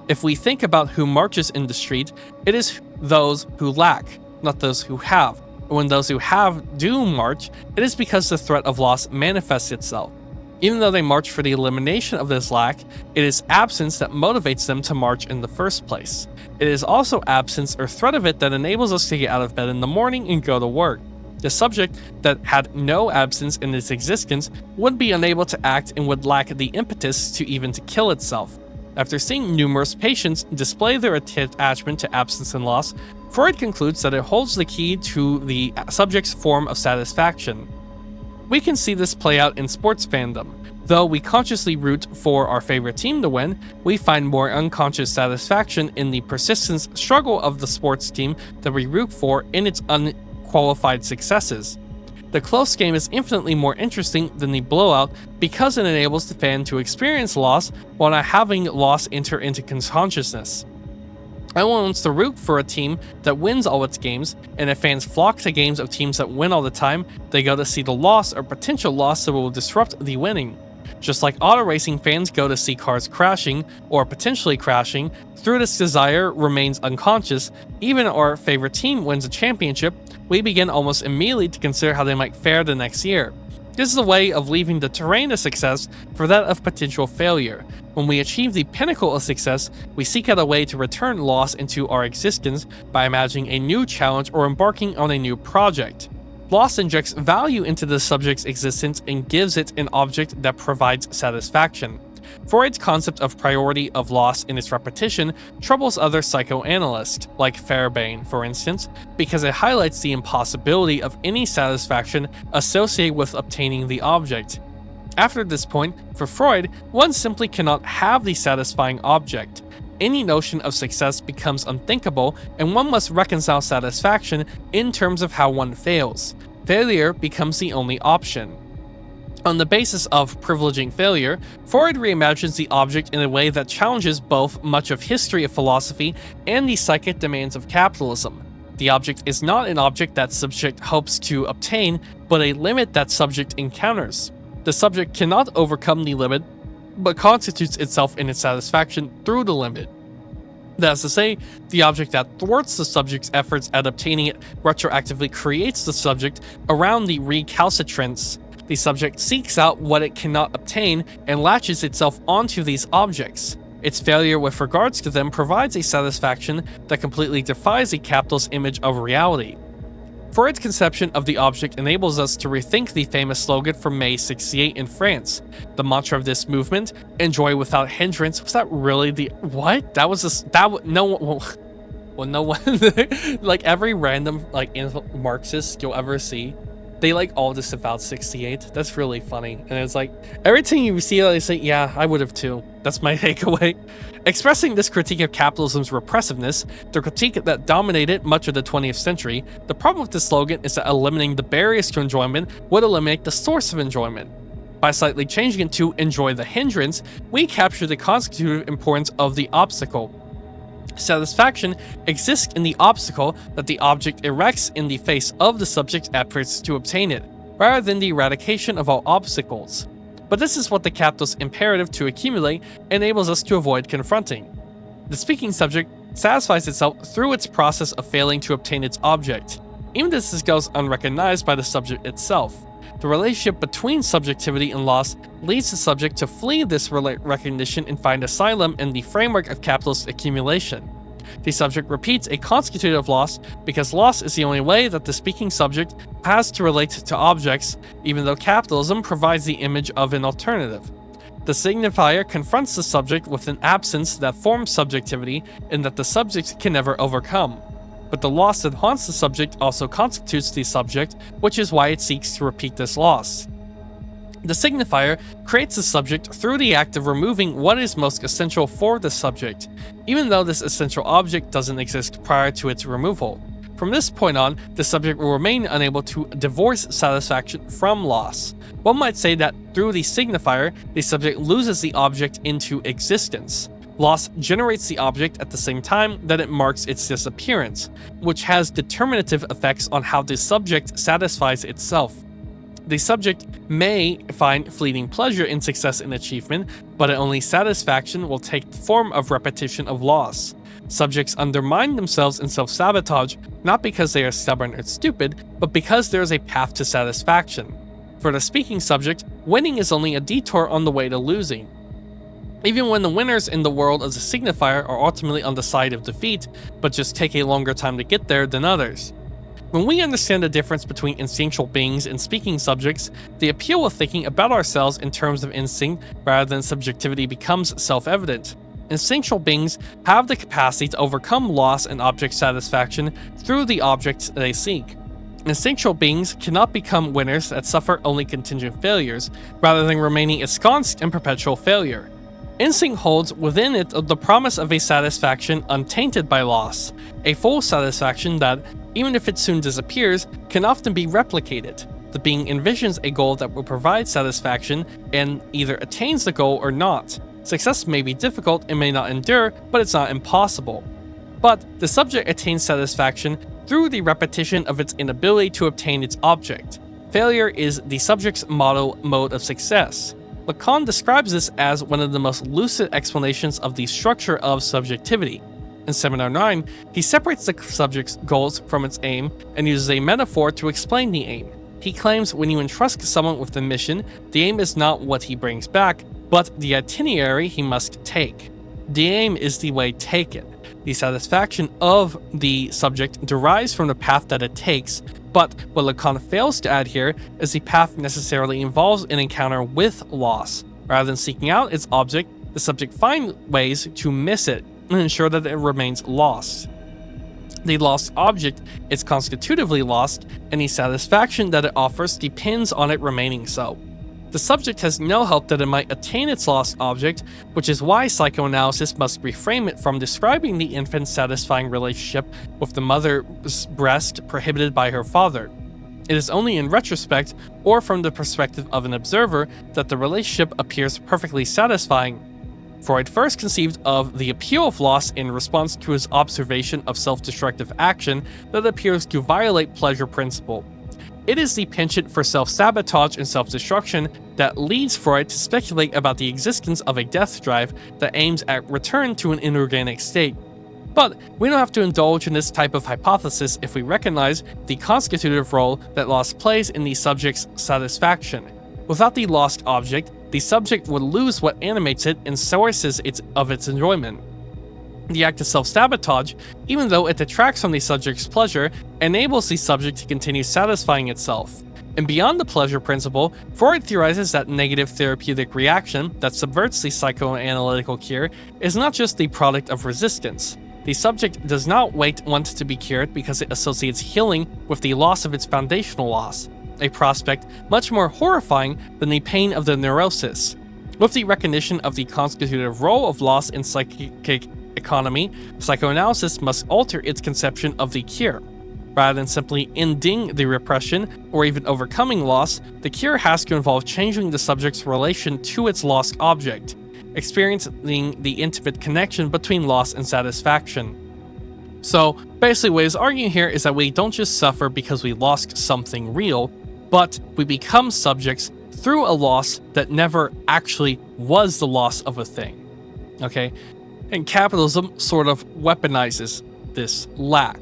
If we think about who marches in the street, it is those who lack, not those who have. When those who have do march, it is because the threat of loss manifests itself. Even though they march for the elimination of this lack, it is absence that motivates them to march in the first place. It is also absence or threat of it that enables us to get out of bed in the morning and go to work. The subject that had no absence in its existence would be unable to act and would lack the impetus to even to kill itself. After seeing numerous patients display their attachment to absence and loss, Freud concludes that it holds the key to the subject's form of satisfaction. We can see this play out in sports fandom. Though we consciously root for our favorite team to win, we find more unconscious satisfaction in the persistent struggle of the sports team that we root for in its unqualified successes. The close game is infinitely more interesting than the blowout because it enables the fan to experience loss while not having loss enter into consciousness. Everyone wants to root for a team that wins all its games, and if fans flock to games of teams that win all the time, they go to see the loss or potential loss that will disrupt the winning. Just like auto racing fans go to see cars crashing or potentially crashing, through this desire remains unconscious, even our favorite team wins a championship, we begin almost immediately to consider how they might fare the next year. This is a way of leaving the terrain of success for that of potential failure. When we achieve the pinnacle of success, we seek out a way to return loss into our existence by imagining a new challenge or embarking on a new project. Loss injects value into the subject's existence and gives it an object that provides satisfaction. Freud's concept of priority of loss in its repetition troubles other psychoanalysts, like Fairbairn, for instance, because it highlights the impossibility of any satisfaction associated with obtaining the object. After this point, for Freud, one simply cannot have the satisfying object. Any notion of success becomes unthinkable, and one must reconcile satisfaction in terms of how one fails. Failure becomes the only option. On the basis of privileging failure, Freud reimagines the object in a way that challenges both much of history of philosophy and the psychic demands of capitalism. The object is not an object that subject hopes to obtain, but a limit that subject encounters. The subject cannot overcome the limit, but constitutes itself in its satisfaction through the limit. That is to say, the object that thwarts the subject's efforts at obtaining it retroactively creates the subject around the recalcitrance. The subject seeks out what it cannot obtain and latches itself onto these objects. Its failure with regards to them provides a satisfaction that completely defies the capitalist image of reality. Freud's conception of the object enables us to rethink the famous slogan from May 68 in France. The mantra of this movement, enjoy without hindrance, was that really the what? That was just no one like every random Marxist you'll ever see, they all disavow 68. That's really funny. And it's every time you see it, they say, yeah, I would have too. That's my takeaway. Expressing this critique of capitalism's repressiveness, the critique that dominated much of the 20th century, the problem with this slogan is that eliminating the barriers to enjoyment would eliminate the source of enjoyment. By slightly changing it to enjoy the hindrance, we capture the constitutive importance of the obstacle. Satisfaction exists in the obstacle that the object erects in the face of the subject's efforts to obtain it, rather than the eradication of all obstacles. But this is what the capitalist imperative to accumulate enables us to avoid confronting. The speaking subject satisfies itself through its process of failing to obtain its object. Even this goes unrecognized by the subject itself. The relationship between subjectivity and loss leads the subject to flee this recognition and find asylum in the framework of capitalist accumulation. The subject repeats a constitutive loss because loss is the only way that the speaking subject has to relate to objects, even though capitalism provides the image of an alternative. The signifier confronts the subject with an absence that forms subjectivity and that the subject can never overcome. But the loss that haunts the subject also constitutes the subject, which is why it seeks to repeat this loss. The signifier creates the subject through the act of removing what is most essential for the subject, even though this essential object doesn't exist prior to its removal. From this point on, the subject will remain unable to divorce satisfaction from loss. One might say that through the signifier, the subject loses the object into existence. Loss generates the object at the same time that it marks its disappearance, which has determinative effects on how the subject satisfies itself. The subject may find fleeting pleasure in success and achievement, but only satisfaction will take the form of repetition of loss. Subjects undermine themselves in self-sabotage not because they are stubborn or stupid, but because there is a path to satisfaction. For the speaking subject, winning is only a detour on the way to losing. Even when the winners in the world as a signifier are ultimately on the side of defeat, but just take a longer time to get there than others. When we understand the difference between instinctual beings and speaking subjects, the appeal of thinking about ourselves in terms of instinct rather than subjectivity becomes self-evident. Instinctual beings have the capacity to overcome loss and object satisfaction through the objects they seek. Instinctual beings cannot become winners that suffer only contingent failures, rather than remaining ensconced in perpetual failure. Instinct holds within it the promise of a satisfaction untainted by loss, a full satisfaction that, even if it soon disappears, can often be replicated. The being envisions a goal that will provide satisfaction and either attains the goal or not. Success may be difficult and may not endure, but it's not impossible. But the subject attains satisfaction through the repetition of its inability to obtain its object. Failure is the subject's model mode of success. McGowan describes this as one of the most lucid explanations of the structure of subjectivity. In Seminar 9, he separates the subject's goals from its aim and uses a metaphor to explain the aim. He claims when you entrust someone with a mission, the aim is not what he brings back, but the itinerary he must take. The aim is the way taken. The satisfaction of the subject derives from the path that it takes, but what Lacan fails to add here is the path necessarily involves an encounter with loss. Rather than seeking out its object, the subject finds ways to miss it and ensure that it remains lost. The lost object is constitutively lost, and the satisfaction that it offers depends on it remaining so. The subject has no hope that it might attain its lost object, which is why psychoanalysis must reframe it from describing the infant's satisfying relationship with the mother's breast prohibited by her father. It is only in retrospect, or from the perspective of an observer, that the relationship appears perfectly satisfying. Freud first conceived of the appeal of loss in response to his observation of self-destructive action that appears to violate pleasure principle. It is the penchant for self-sabotage and self-destruction that leads Freud to speculate about the existence of a death drive that aims at return to an inorganic state. But we don't have to indulge in this type of hypothesis if we recognize the constitutive role that loss plays in the subject's satisfaction. Without the lost object, the subject would lose what animates it and sources of its enjoyment. The act of self-sabotage, even though it detracts from the subject's pleasure, enables the subject to continue satisfying itself. And beyond the pleasure principle, Freud theorizes that negative therapeutic reaction that subverts the psychoanalytical cure is not just the product of resistance. The subject does not want to be cured because it associates healing with the loss of its foundational loss, a prospect much more horrifying than the pain of the neurosis. With the recognition of the constitutive role of loss in psychic economy, psychoanalysis must alter its conception of the cure. Rather than simply ending the repression or even overcoming loss, the cure has to involve changing the subject's relation to its lost object, experiencing the intimate connection between loss and satisfaction. So basically what he's arguing here is that we don't just suffer because we lost something real, but we become subjects through a loss that never actually was the loss of a thing. Okay? And capitalism sort of weaponizes this lack.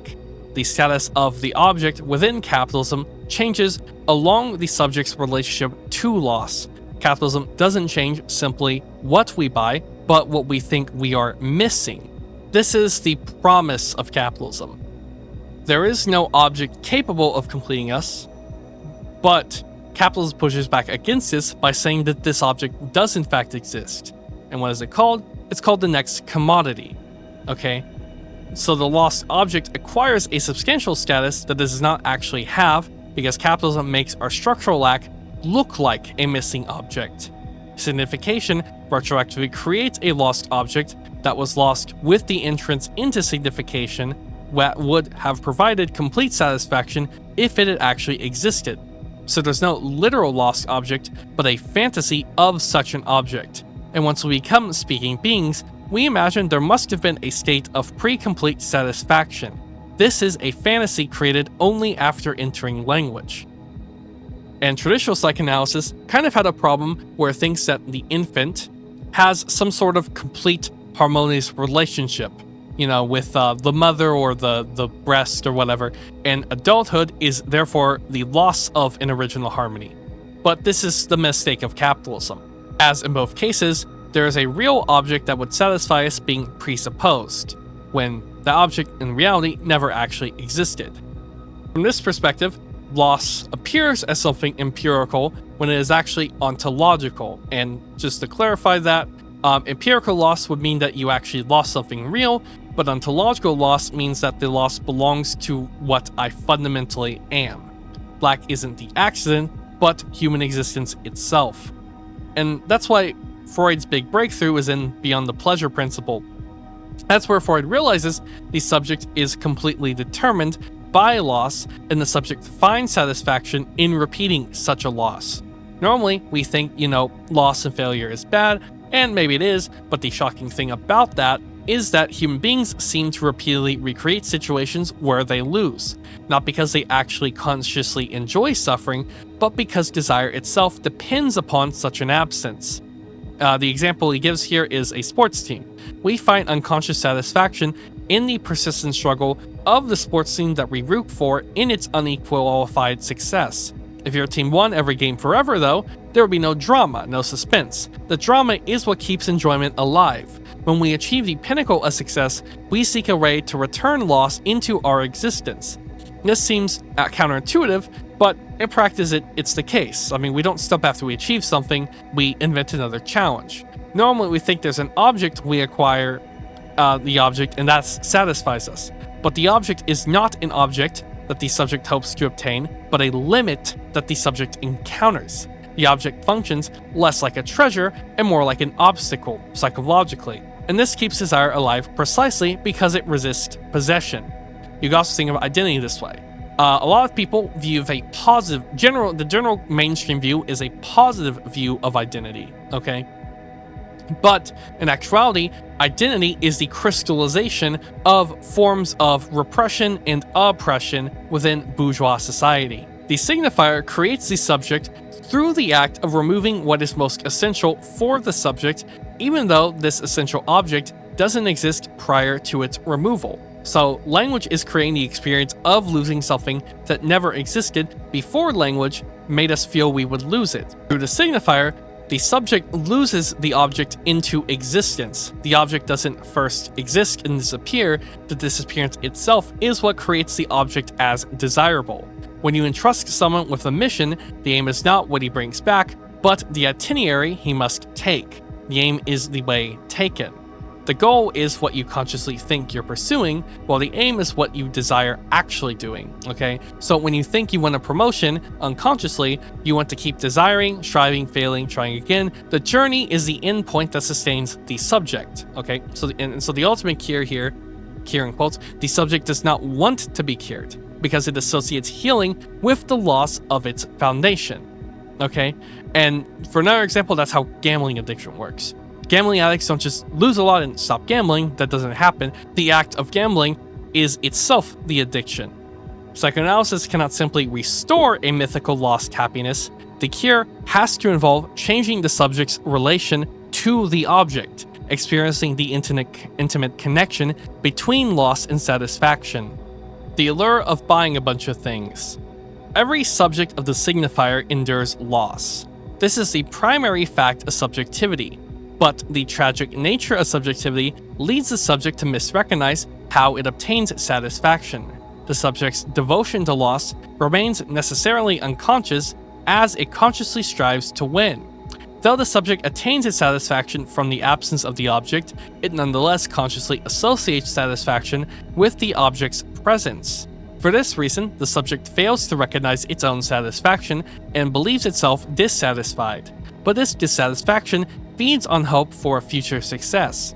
The status of the object within capitalism changes along the subject's relationship to loss. Capitalism doesn't change simply what we buy, but what we think we are missing. This is the promise of capitalism. There is no object capable of completing us, but capitalism pushes back against this by saying that this object does in fact exist. And what is it called? It's called the next commodity. Okay? So the lost object acquires a substantial status that it does not actually have because capitalism makes our structural lack look like a missing object. Signification retroactively creates a lost object that was lost with the entrance into signification that would have provided complete satisfaction if it had actually existed. So there's no literal lost object, but a fantasy of such an object. And once we become speaking beings, we imagine there must have been a state of pre-complete satisfaction. This is a fantasy created only after entering language. And traditional psychoanalysis kind of had a problem where it thinks that the infant has some sort of complete harmonious relationship, with the mother or the breast or whatever, and adulthood is therefore the loss of an original harmony. But this is the mistake of capitalism, as in both cases, there is a real object that would satisfy us being presupposed, when the object in reality never actually existed. From this perspective, loss appears as something empirical when it is actually ontological, and just to clarify that, empirical loss would mean that you actually lost something real, but ontological loss means that the loss belongs to what I fundamentally am. Black isn't the accident, but human existence itself. And that's why Freud's big breakthrough is in Beyond the Pleasure Principle. That's where Freud realizes the subject is completely determined by loss, and the subject finds satisfaction in repeating such a loss. Normally, we think, loss and failure is bad, and maybe it is, but the shocking thing about that is that human beings seem to repeatedly recreate situations where they lose, not because they actually consciously enjoy suffering, but because desire itself depends upon such an absence. The example he gives here is a sports team. We find unconscious satisfaction in the persistent struggle of the sports team that we root for in its unequalified success. If your team won every game forever, though, there would be no drama, no suspense. The drama is what keeps enjoyment alive. When we achieve the pinnacle of success, we seek a way to return loss into our existence. This seems counterintuitive, but in practice it's the case. We don't stop after we achieve something, we invent another challenge. Normally we think there's an object, we acquire the object, and that satisfies us. But the object is not an object that the subject hopes to obtain, but a limit that the subject encounters. The object functions less like a treasure and more like an obstacle, psychologically. And this keeps desire alive precisely because it resists possession. You can also think of identity this way. A lot of people view the general mainstream view is a positive view of identity, okay? But in actuality, identity is the crystallization of forms of repression and oppression within bourgeois society. The signifier creates the subject through the act of removing what is most essential for the subject, even though this essential object doesn't exist prior to its removal. So language is creating the experience of losing something that never existed before language made us feel we would lose it. Through the signifier, the subject loses the object into existence. The object doesn't first exist and disappear. The disappearance itself is what creates the object as desirable. When you entrust someone with a mission, the aim is not what he brings back, but the itinerary he must take. The aim is the way taken. The goal is what you consciously think you're pursuing, while the aim is what you desire actually doing, okay? So when you think you want a promotion, unconsciously, you want to keep desiring, striving, failing, trying again. The journey is the end point that sustains the subject, okay? So the ultimate cure here, cure in quotes, the subject does not want to be cured because it associates healing with the loss of its foundation, okay? And for another example, that's how gambling addiction works. Gambling addicts don't just lose a lot and stop gambling. That doesn't happen. The act of gambling is itself the addiction. Psychoanalysis cannot simply restore a mythical lost happiness. The cure has to involve changing the subject's relation to the object, experiencing the intimate connection between loss and satisfaction. The allure of buying a bunch of things. Every subject of the signifier endures loss. This is the primary fact of subjectivity. But the tragic nature of subjectivity leads the subject to misrecognize how it obtains satisfaction. The subject's devotion to loss remains necessarily unconscious as it consciously strives to win. Though the subject attains its satisfaction from the absence of the object, it nonetheless consciously associates satisfaction with the object's presence. For this reason, the subject fails to recognize its own satisfaction and believes itself dissatisfied. But this dissatisfaction feeds on hope for future success.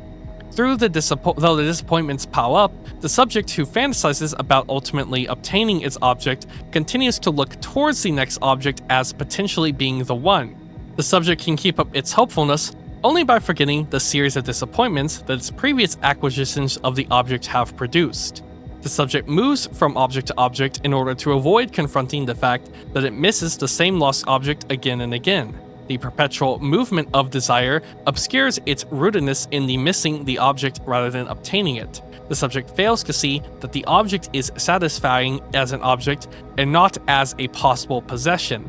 Though the disappointments pile up, the subject who fantasizes about ultimately obtaining its object continues to look towards the next object as potentially being the one. The subject can keep up its hopefulness only by forgetting the series of disappointments that its previous acquisitions of the object have produced. The subject moves from object to object in order to avoid confronting the fact that it misses the same lost object again and again. The perpetual movement of desire obscures its rootedness in the missing the object rather than obtaining it. The subject fails to see that the object is satisfying as an object and not as a possible possession.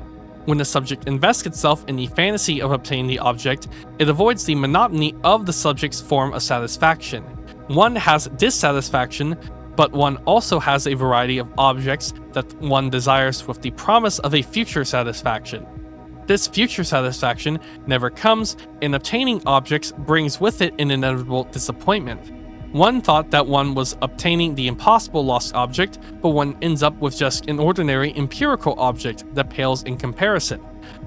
When the subject invests itself in the fantasy of obtaining the object, it avoids the monotony of the subject's form of satisfaction. One has dissatisfaction, but one also has a variety of objects that one desires with the promise of a future satisfaction. This future satisfaction never comes, and obtaining objects brings with it an inevitable disappointment. One thought that one was obtaining the impossible lost object, but one ends up with just an ordinary empirical object that pales in comparison.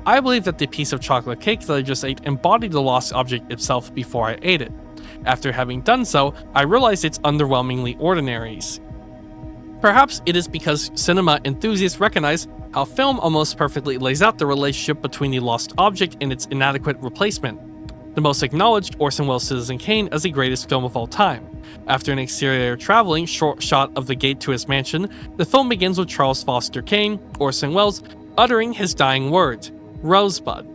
I believe that the piece of chocolate cake that I just ate embodied the lost object itself before I ate it. After having done so, I realized its underwhelmingly ordinaries. Perhaps it is because cinema enthusiasts recognize how film almost perfectly lays out the relationship between the lost object and its inadequate replacement. The most acknowledged Orson Welles' Citizen Kane as the greatest film of all time. After an exterior traveling short shot of the gate to his mansion, the film begins with Charles Foster Kane, Orson Welles, uttering his dying words, "Rosebud."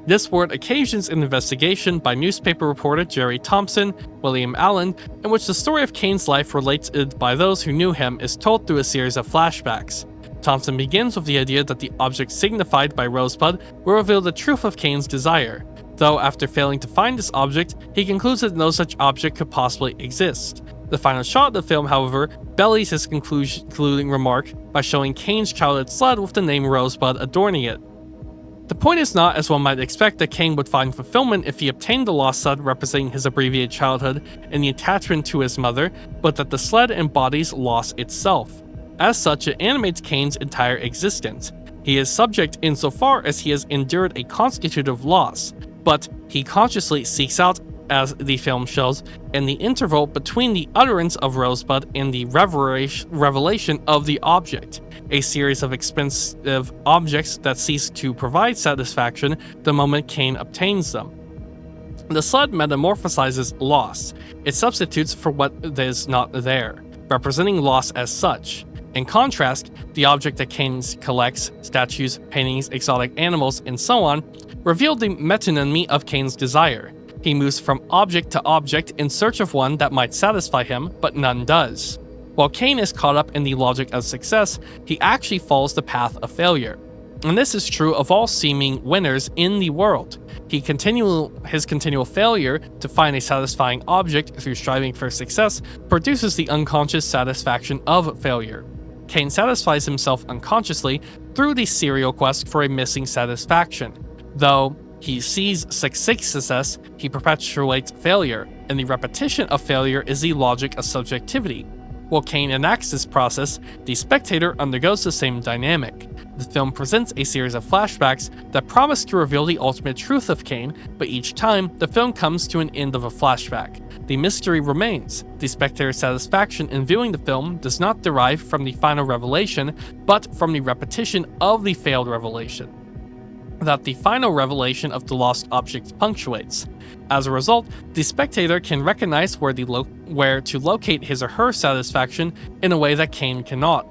This word occasions an investigation by newspaper reporter Jerry Thompson, William Allen, in which the story of Kane's life related by those who knew him is told through a series of flashbacks. Thompson begins with the idea that the object signified by Rosebud will reveal the truth of Kane's desire, though after failing to find this object, he concludes that no such object could possibly exist. The final shot of the film, however, bellies his concluding remark by showing Kane's childhood sled with the name Rosebud adorning it. The point is not, as one might expect, that Kane would find fulfillment if he obtained the lost sled representing his abbreviated childhood and the attachment to his mother, but that the sled embodies loss itself. As such, it animates Kane's entire existence. He is subject insofar as he has endured a constitutive loss, but he consciously seeks out, as the film shows, in the interval between the utterance of Rosebud and the revelation of the object, a series of expensive objects that cease to provide satisfaction the moment Kane obtains them. The sled metamorphosizes loss. It substitutes for what is not there, representing loss as such. In contrast, the object that Kane collects, statues, paintings, exotic animals, and so on, reveal the metonymy of Kane's desire. He moves from object to object in search of one that might satisfy him, but none does. While Kane is caught up in the logic of success, he actually follows the path of failure. And this is true of all seeming winners in the world. His continual failure to find a satisfying object through striving for success produces the unconscious satisfaction of failure. Kane satisfies himself unconsciously through the serial quest for a missing satisfaction. Though he sees success, he perpetuates failure, and the repetition of failure is the logic of subjectivity. While Kane enacts this process, the spectator undergoes the same dynamic. The film presents a series of flashbacks that promise to reveal the ultimate truth of Kane, but each time, the film comes to an end of a flashback. The mystery remains. The spectator's satisfaction in viewing the film does not derive from the final revelation, but from the repetition of the failed revelation that the final revelation of the lost object punctuates. As a result, the spectator can recognize where to locate his or her satisfaction in a way that Kane cannot.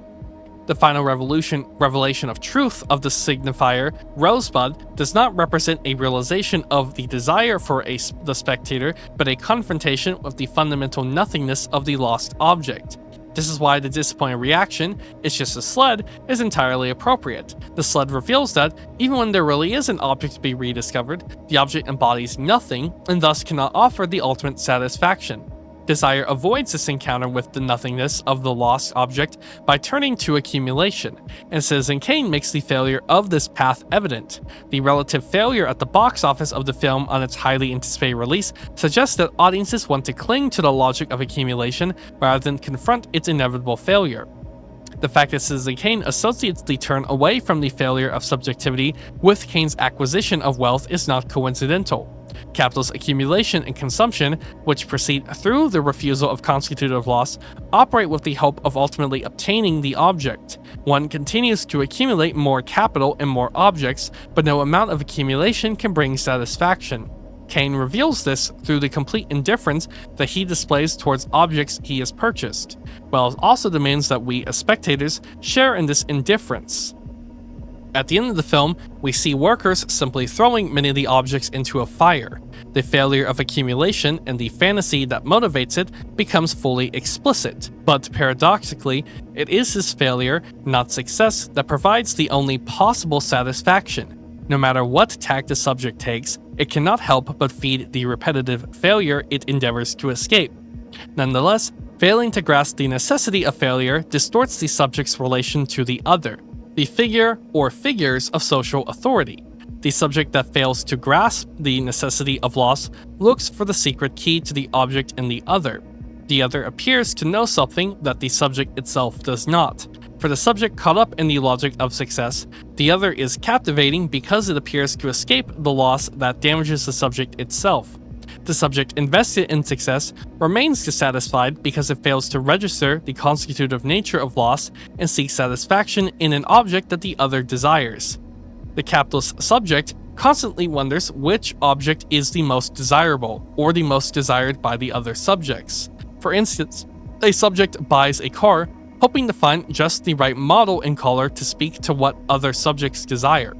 The final revelation of truth of the signifier, Rosebud, does not represent a realization of the desire for the spectator, but a confrontation with the fundamental nothingness of the lost object. This is why the disappointed reaction, "It's just a sled," is entirely appropriate. The sled reveals that, even when there really is an object to be rediscovered, the object embodies nothing and thus cannot offer the ultimate satisfaction. Desire avoids this encounter with the nothingness of the lost object by turning to accumulation, and Citizen Kane makes the failure of this path evident. The relative failure at the box office of the film on its highly anticipated release suggests that audiences want to cling to the logic of accumulation rather than confront its inevitable failure. The fact that Citizen Kane associates the turn away from the failure of subjectivity with Kane's acquisition of wealth is not coincidental. Capital's accumulation and consumption, which proceed through the refusal of constitutive loss, operate with the hope of ultimately obtaining the object. One continues to accumulate more capital and more objects, but no amount of accumulation can bring satisfaction. Cain reveals this through the complete indifference that he displays towards objects he has purchased, while it also demands that we, as spectators, share in this indifference. At the end of the film, we see workers simply throwing many of the objects into a fire. The failure of accumulation and the fantasy that motivates it becomes fully explicit, but paradoxically, it is this failure, not success, that provides the only possible satisfaction. No matter what tack the subject takes, it cannot help but feed the repetitive failure it endeavors to escape. Nonetheless, failing to grasp the necessity of failure distorts the subject's relation to the other, the figure or figures of social authority. The subject that fails to grasp the necessity of loss looks for the secret key to the object in the other. The other appears to know something that the subject itself does not. For the subject caught up in the logic of success, the other is captivating because it appears to escape the loss that damages the subject itself. The subject invested in success remains dissatisfied because it fails to register the constitutive nature of loss and seeks satisfaction in an object that the other desires. The capitalist subject constantly wonders which object is the most desirable, or the most desired by the other subjects. For instance, a subject buys a car, hoping to find just the right model and color to speak to what other subjects desire.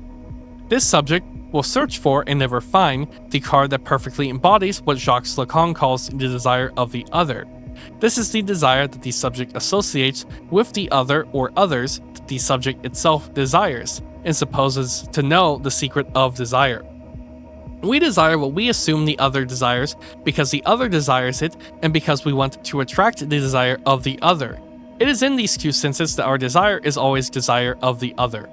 This subject will search for and never find the car that perfectly embodies what Jacques Lacan calls the desire of the other. This is the desire that the subject associates with the other or others that the subject itself desires, and supposes to know the secret of desire. We desire what we assume the other desires because the other desires it and because we want to attract the desire of the other. It is in these two senses that our desire is always desire of the other.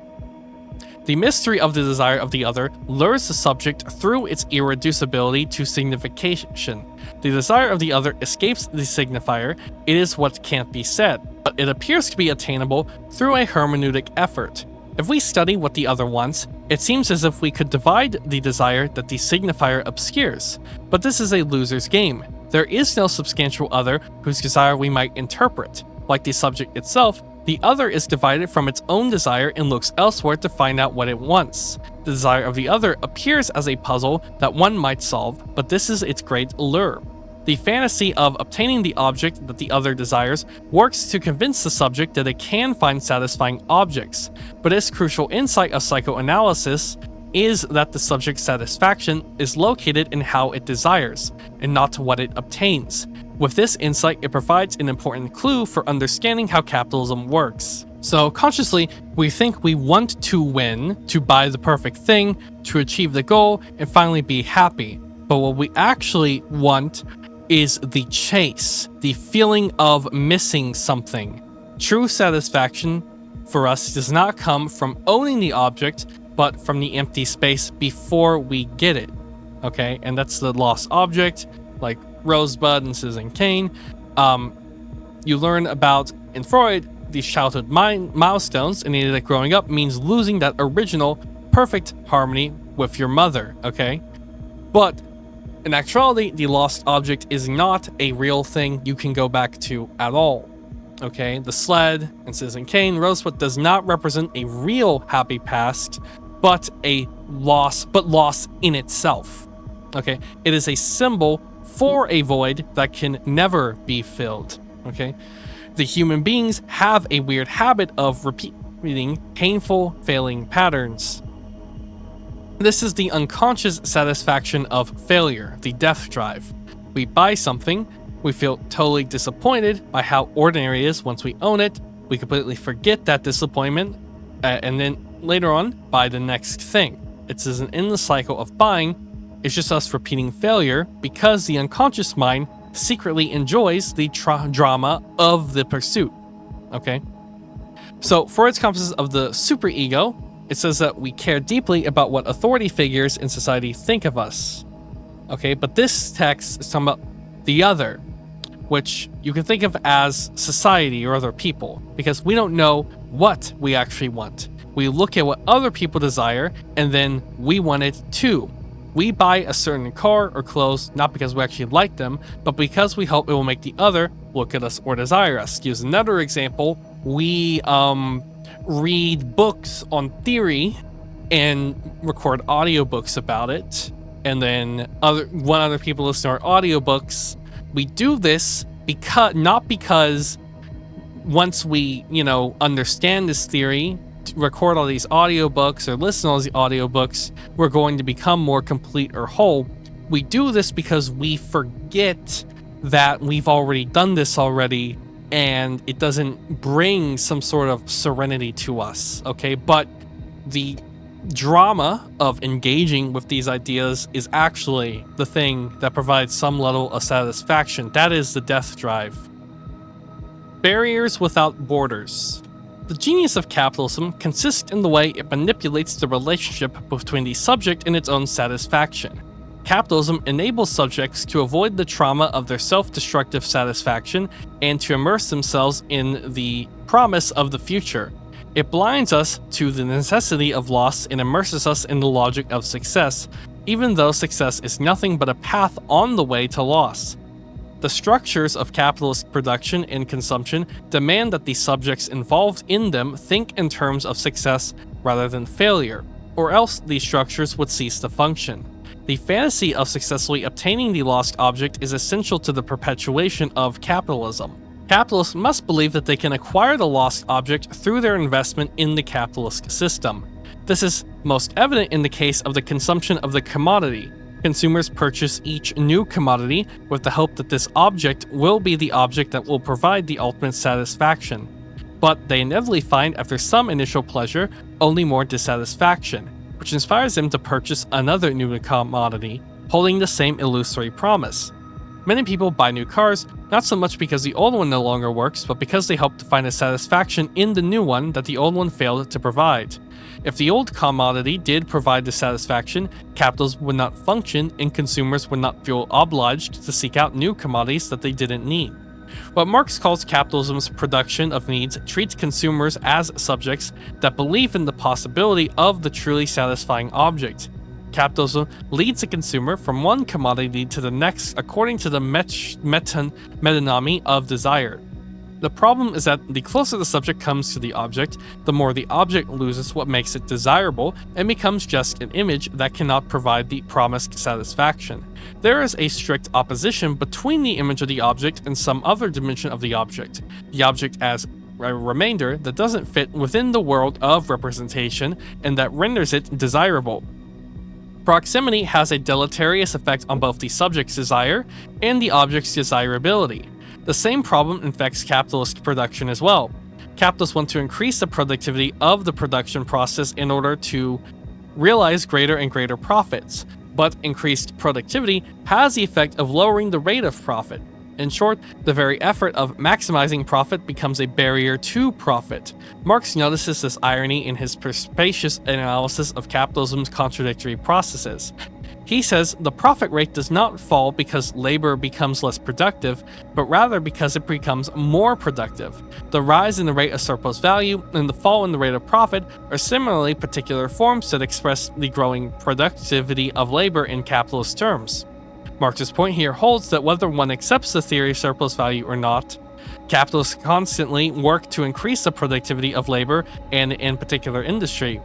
The mystery of the desire of the other lures the subject through its irreducibility to signification. The desire of the other escapes the signifier, it is what can't be said, but it appears to be attainable through a hermeneutic effort. If we study what the other wants, it seems as if we could divide the desire that the signifier obscures, but this is a loser's game. There is no substantial other whose desire we might interpret. Like the subject itself, the other is divided from its own desire and looks elsewhere to find out what it wants. The desire of the other appears as a puzzle that one might solve, but this is its great allure. The fantasy of obtaining the object that the other desires works to convince the subject that it can find satisfying objects, but its crucial insight of psychoanalysis is that the subject's satisfaction is located in how it desires, and not what it obtains. With this insight, it provides an important clue for understanding how capitalism works. So consciously, we think we want to win, to buy the perfect thing, to achieve the goal, and finally be happy. But what we actually want is the chase, the feeling of missing something. True satisfaction for us does not come from owning the object, but from the empty space before we get it. Okay, and that's the lost object, like Rosebud and Citizen Kane. You learn about, in Freud, these childhood milestones, and that growing up means losing that original perfect harmony with your mother, okay? But in actuality, the lost object is not a real thing you can go back to at all, okay? The sled and Citizen Kane, Rosebud does not represent a real happy past, but loss in itself, okay? It is a symbol for a void that can never be filled, okay? The human beings have a weird habit of repeating painful failing patterns. This is the unconscious satisfaction of failure, the death drive. We buy something, we feel totally disappointed by how ordinary it is once we own it, we completely forget that disappointment, and then later on, buy the next thing. It's an endless cycle of buying. It's just us repeating failure because the unconscious mind secretly enjoys the drama of the pursuit, okay? So Freud's concept of the superego, it says that we care deeply about what authority figures in society think of us, okay? But this text is talking about the other, which you can think of as society or other people, because we don't know what we actually want. We look at what other people desire, and then we want it too. We buy a certain car or clothes not because we actually like them, but because we hope it will make the other look at us or desire us. To use another example, we read books on theory and record audiobooks about it, and then other people listen to our audiobooks. We do this not because once we, understand this theory, record all these audiobooks or listen to all these audiobooks, we're going to become more complete or whole. We do this because we forget that we've already done this already, and it doesn't bring some sort of serenity to us, okay? But the drama of engaging with these ideas is actually the thing that provides some level of satisfaction. That is the death drive. Barriers without borders. The genius of capitalism consists in the way it manipulates the relationship between the subject and its own satisfaction. Capitalism enables subjects to avoid the trauma of their self-destructive satisfaction and to immerse themselves in the promise of the future. It blinds us to the necessity of loss and immerses us in the logic of success, even though success is nothing but a path on the way to loss. The structures of capitalist production and consumption demand that the subjects involved in them think in terms of success rather than failure, or else these structures would cease to function. The fantasy of successfully obtaining the lost object is essential to the perpetuation of capitalism. Capitalists must believe that they can acquire the lost object through their investment in the capitalist system. This is most evident in the case of the consumption of the commodity. Consumers purchase each new commodity with the hope that this object will be the object that will provide the ultimate satisfaction. But they inevitably find, after some initial pleasure, only more dissatisfaction, which inspires them to purchase another new commodity, holding the same illusory promise. Many people buy new cars, not so much because the old one no longer works, but because they hope to find a satisfaction in the new one that the old one failed to provide. If the old commodity did provide the satisfaction, capitalism would not function and consumers would not feel obliged to seek out new commodities that they didn't need. What Marx calls capitalism's production of needs treats consumers as subjects that believe in the possibility of the truly satisfying object. Capitalism leads the consumer from one commodity to the next according to the metonymy of desire. The problem is that the closer the subject comes to the object, the more the object loses what makes it desirable and becomes just an image that cannot provide the promised satisfaction. There is a strict opposition between the image of the object and some other dimension of the object as a remainder that doesn't fit within the world of representation and that renders it desirable. Proximity has a deleterious effect on both the subject's desire and the object's desirability. The same problem infects capitalist production as well. Capitalists want to increase the productivity of the production process in order to realize greater and greater profits, but increased productivity has the effect of lowering the rate of profit. In short, the very effort of maximizing profit becomes a barrier to profit. Marx notices this irony in his perspicacious analysis of capitalism's contradictory processes. He says the profit rate does not fall because labor becomes less productive, but rather because it becomes more productive. The rise in the rate of surplus value and the fall in the rate of profit are similarly particular forms that express the growing productivity of labor in capitalist terms. Marx's point here holds that whether one accepts the theory of surplus value or not, capitalists constantly work to increase the productivity of labor and in particular industry.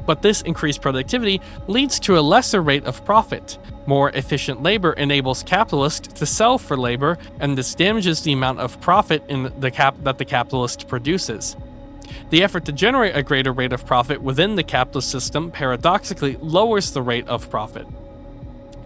But this increased productivity leads to a lesser rate of profit. More efficient labor enables capitalists to sell for labor, and this damages the amount of profit that the capitalist produces. The effort to generate a greater rate of profit within the capitalist system paradoxically lowers the rate of profit.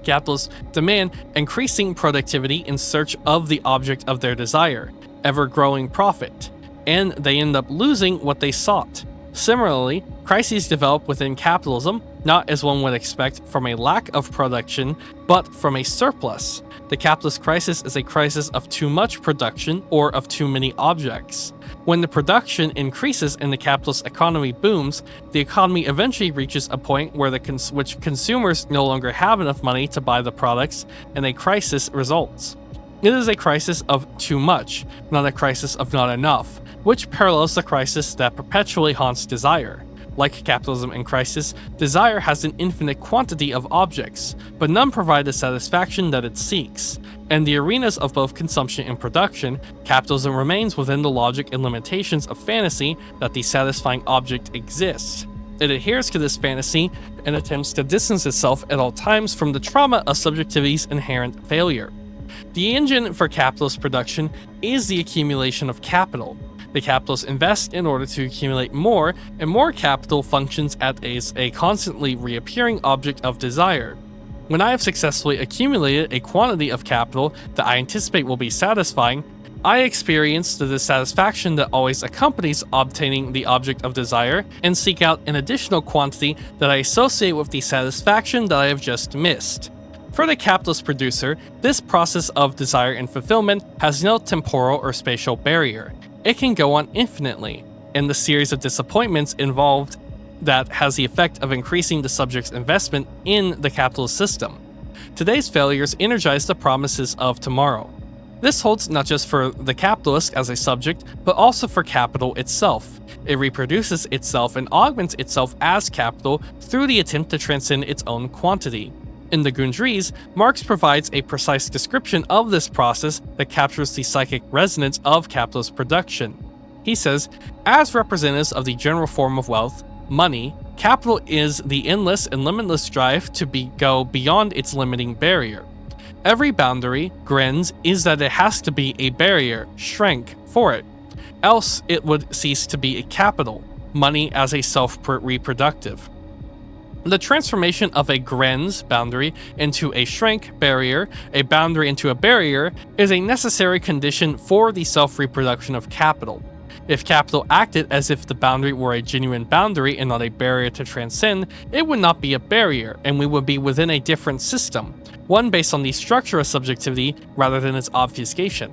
Capitalists demand increasing productivity in search of the object of their desire, ever-growing profit, and they end up losing what they sought. Similarly, crises develop within capitalism, not as one would expect from a lack of production, but from a surplus. The capitalist crisis is a crisis of too much production or of too many objects. When the production increases and the capitalist economy booms, the economy eventually reaches a point where which consumers no longer have enough money to buy the products, and a crisis results. It is a crisis of too much, not a crisis of not enough, which parallels the crisis that perpetually haunts desire. Like capitalism in crisis, desire has an infinite quantity of objects, but none provide the satisfaction that it seeks. In the arenas of both consumption and production, capitalism remains within the logic and limitations of fantasy that the satisfying object exists. It adheres to this fantasy and attempts to distance itself at all times from the trauma of subjectivity's inherent failure. The engine for capitalist production is the accumulation of capital. The capitalists invest in order to accumulate more, and more capital functions as a constantly reappearing object of desire. When I have successfully accumulated a quantity of capital that I anticipate will be satisfying, I experience the dissatisfaction that always accompanies obtaining the object of desire and seek out an additional quantity that I associate with the satisfaction that I have just missed. For the capitalist producer, this process of desire and fulfillment has no temporal or spatial barrier. It can go on infinitely, and the series of disappointments involved that has the effect of increasing the subject's investment in the capitalist system. Today's failures energize the promises of tomorrow. This holds not just for the capitalist as a subject, but also for capital itself. It reproduces itself and augments itself as capital through the attempt to transcend its own quantity. In the Gundries, Marx provides a precise description of this process that captures the psychic resonance of capitalist production. He says, as representatives of the general form of wealth, money, capital is the endless and limitless drive to go beyond its limiting barrier. Every boundary, Grenz, is that it has to be a barrier, Schrank, for it. Else it would cease to be a capital, money as a self-reproductive. The transformation of a Grenz, boundary, into a Schrank, barrier, a boundary into a barrier, is a necessary condition for the self-reproduction of capital. If capital acted as if the boundary were a genuine boundary and not a barrier to transcend, it would not be a barrier, and we would be within a different system, one based on the structure of subjectivity rather than its obfuscation.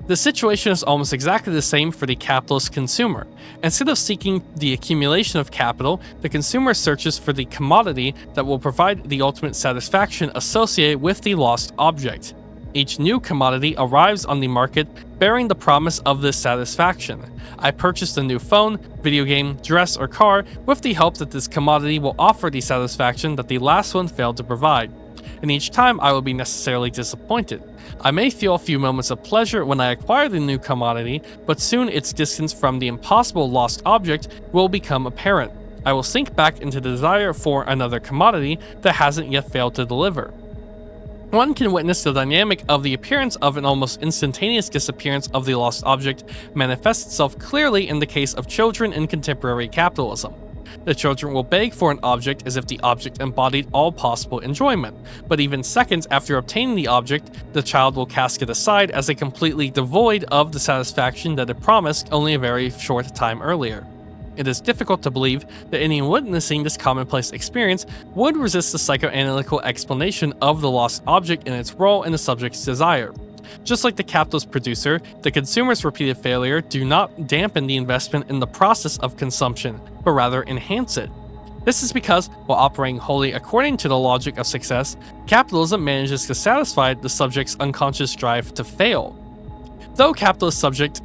The situation is almost exactly the same for the capitalist consumer. Instead of seeking the accumulation of capital, the consumer searches for the commodity that will provide the ultimate satisfaction associated with the lost object. Each new commodity arrives on the market bearing the promise of this satisfaction. I purchased a new phone, video game, dress, or car with the hope that this commodity will offer the satisfaction that the last one failed to provide. And each time I will be necessarily disappointed. I may feel a few moments of pleasure when I acquire the new commodity, but soon its distance from the impossible lost object will become apparent. I will sink back into the desire for another commodity that hasn't yet failed to deliver. One can witness the dynamic of the appearance of an almost instantaneous disappearance of the lost object manifest itself clearly in the case of children in contemporary capitalism. The children will beg for an object as if the object embodied all possible enjoyment, but even seconds after obtaining the object, the child will cast it aside as a completely devoid of the satisfaction that it promised only a very short time earlier. It is difficult to believe that anyone witnessing this commonplace experience would resist the psychoanalytical explanation of the lost object and its role in the subject's desire. Just like the capitalist producer, the consumer's repeated failure do not dampen the investment in the process of consumption, but rather enhance it. This is because, while operating wholly according to the logic of success, capitalism manages to satisfy the subject's unconscious drive to fail. Though capitalist subjects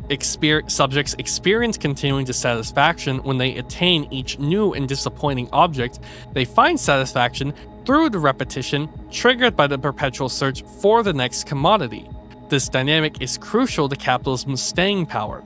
experience continuing dissatisfaction when they attain each new and disappointing object, they find satisfaction through the repetition triggered by the perpetual search for the next commodity. This dynamic is crucial to capitalism's staying power.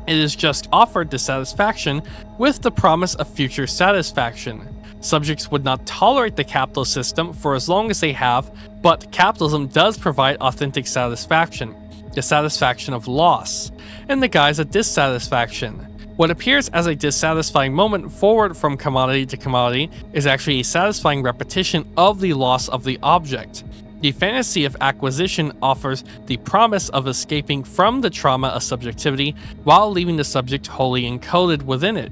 It is just offered dissatisfaction with the promise of future satisfaction. Subjects would not tolerate the capitalist system for as long as they have, but capitalism does provide authentic satisfaction, the satisfaction of loss, in the guise of dissatisfaction. What appears as a dissatisfying moment forward from commodity to commodity is actually a satisfying repetition of the loss of the object. The fantasy of acquisition offers the promise of escaping from the trauma of subjectivity while leaving the subject wholly encoded within it.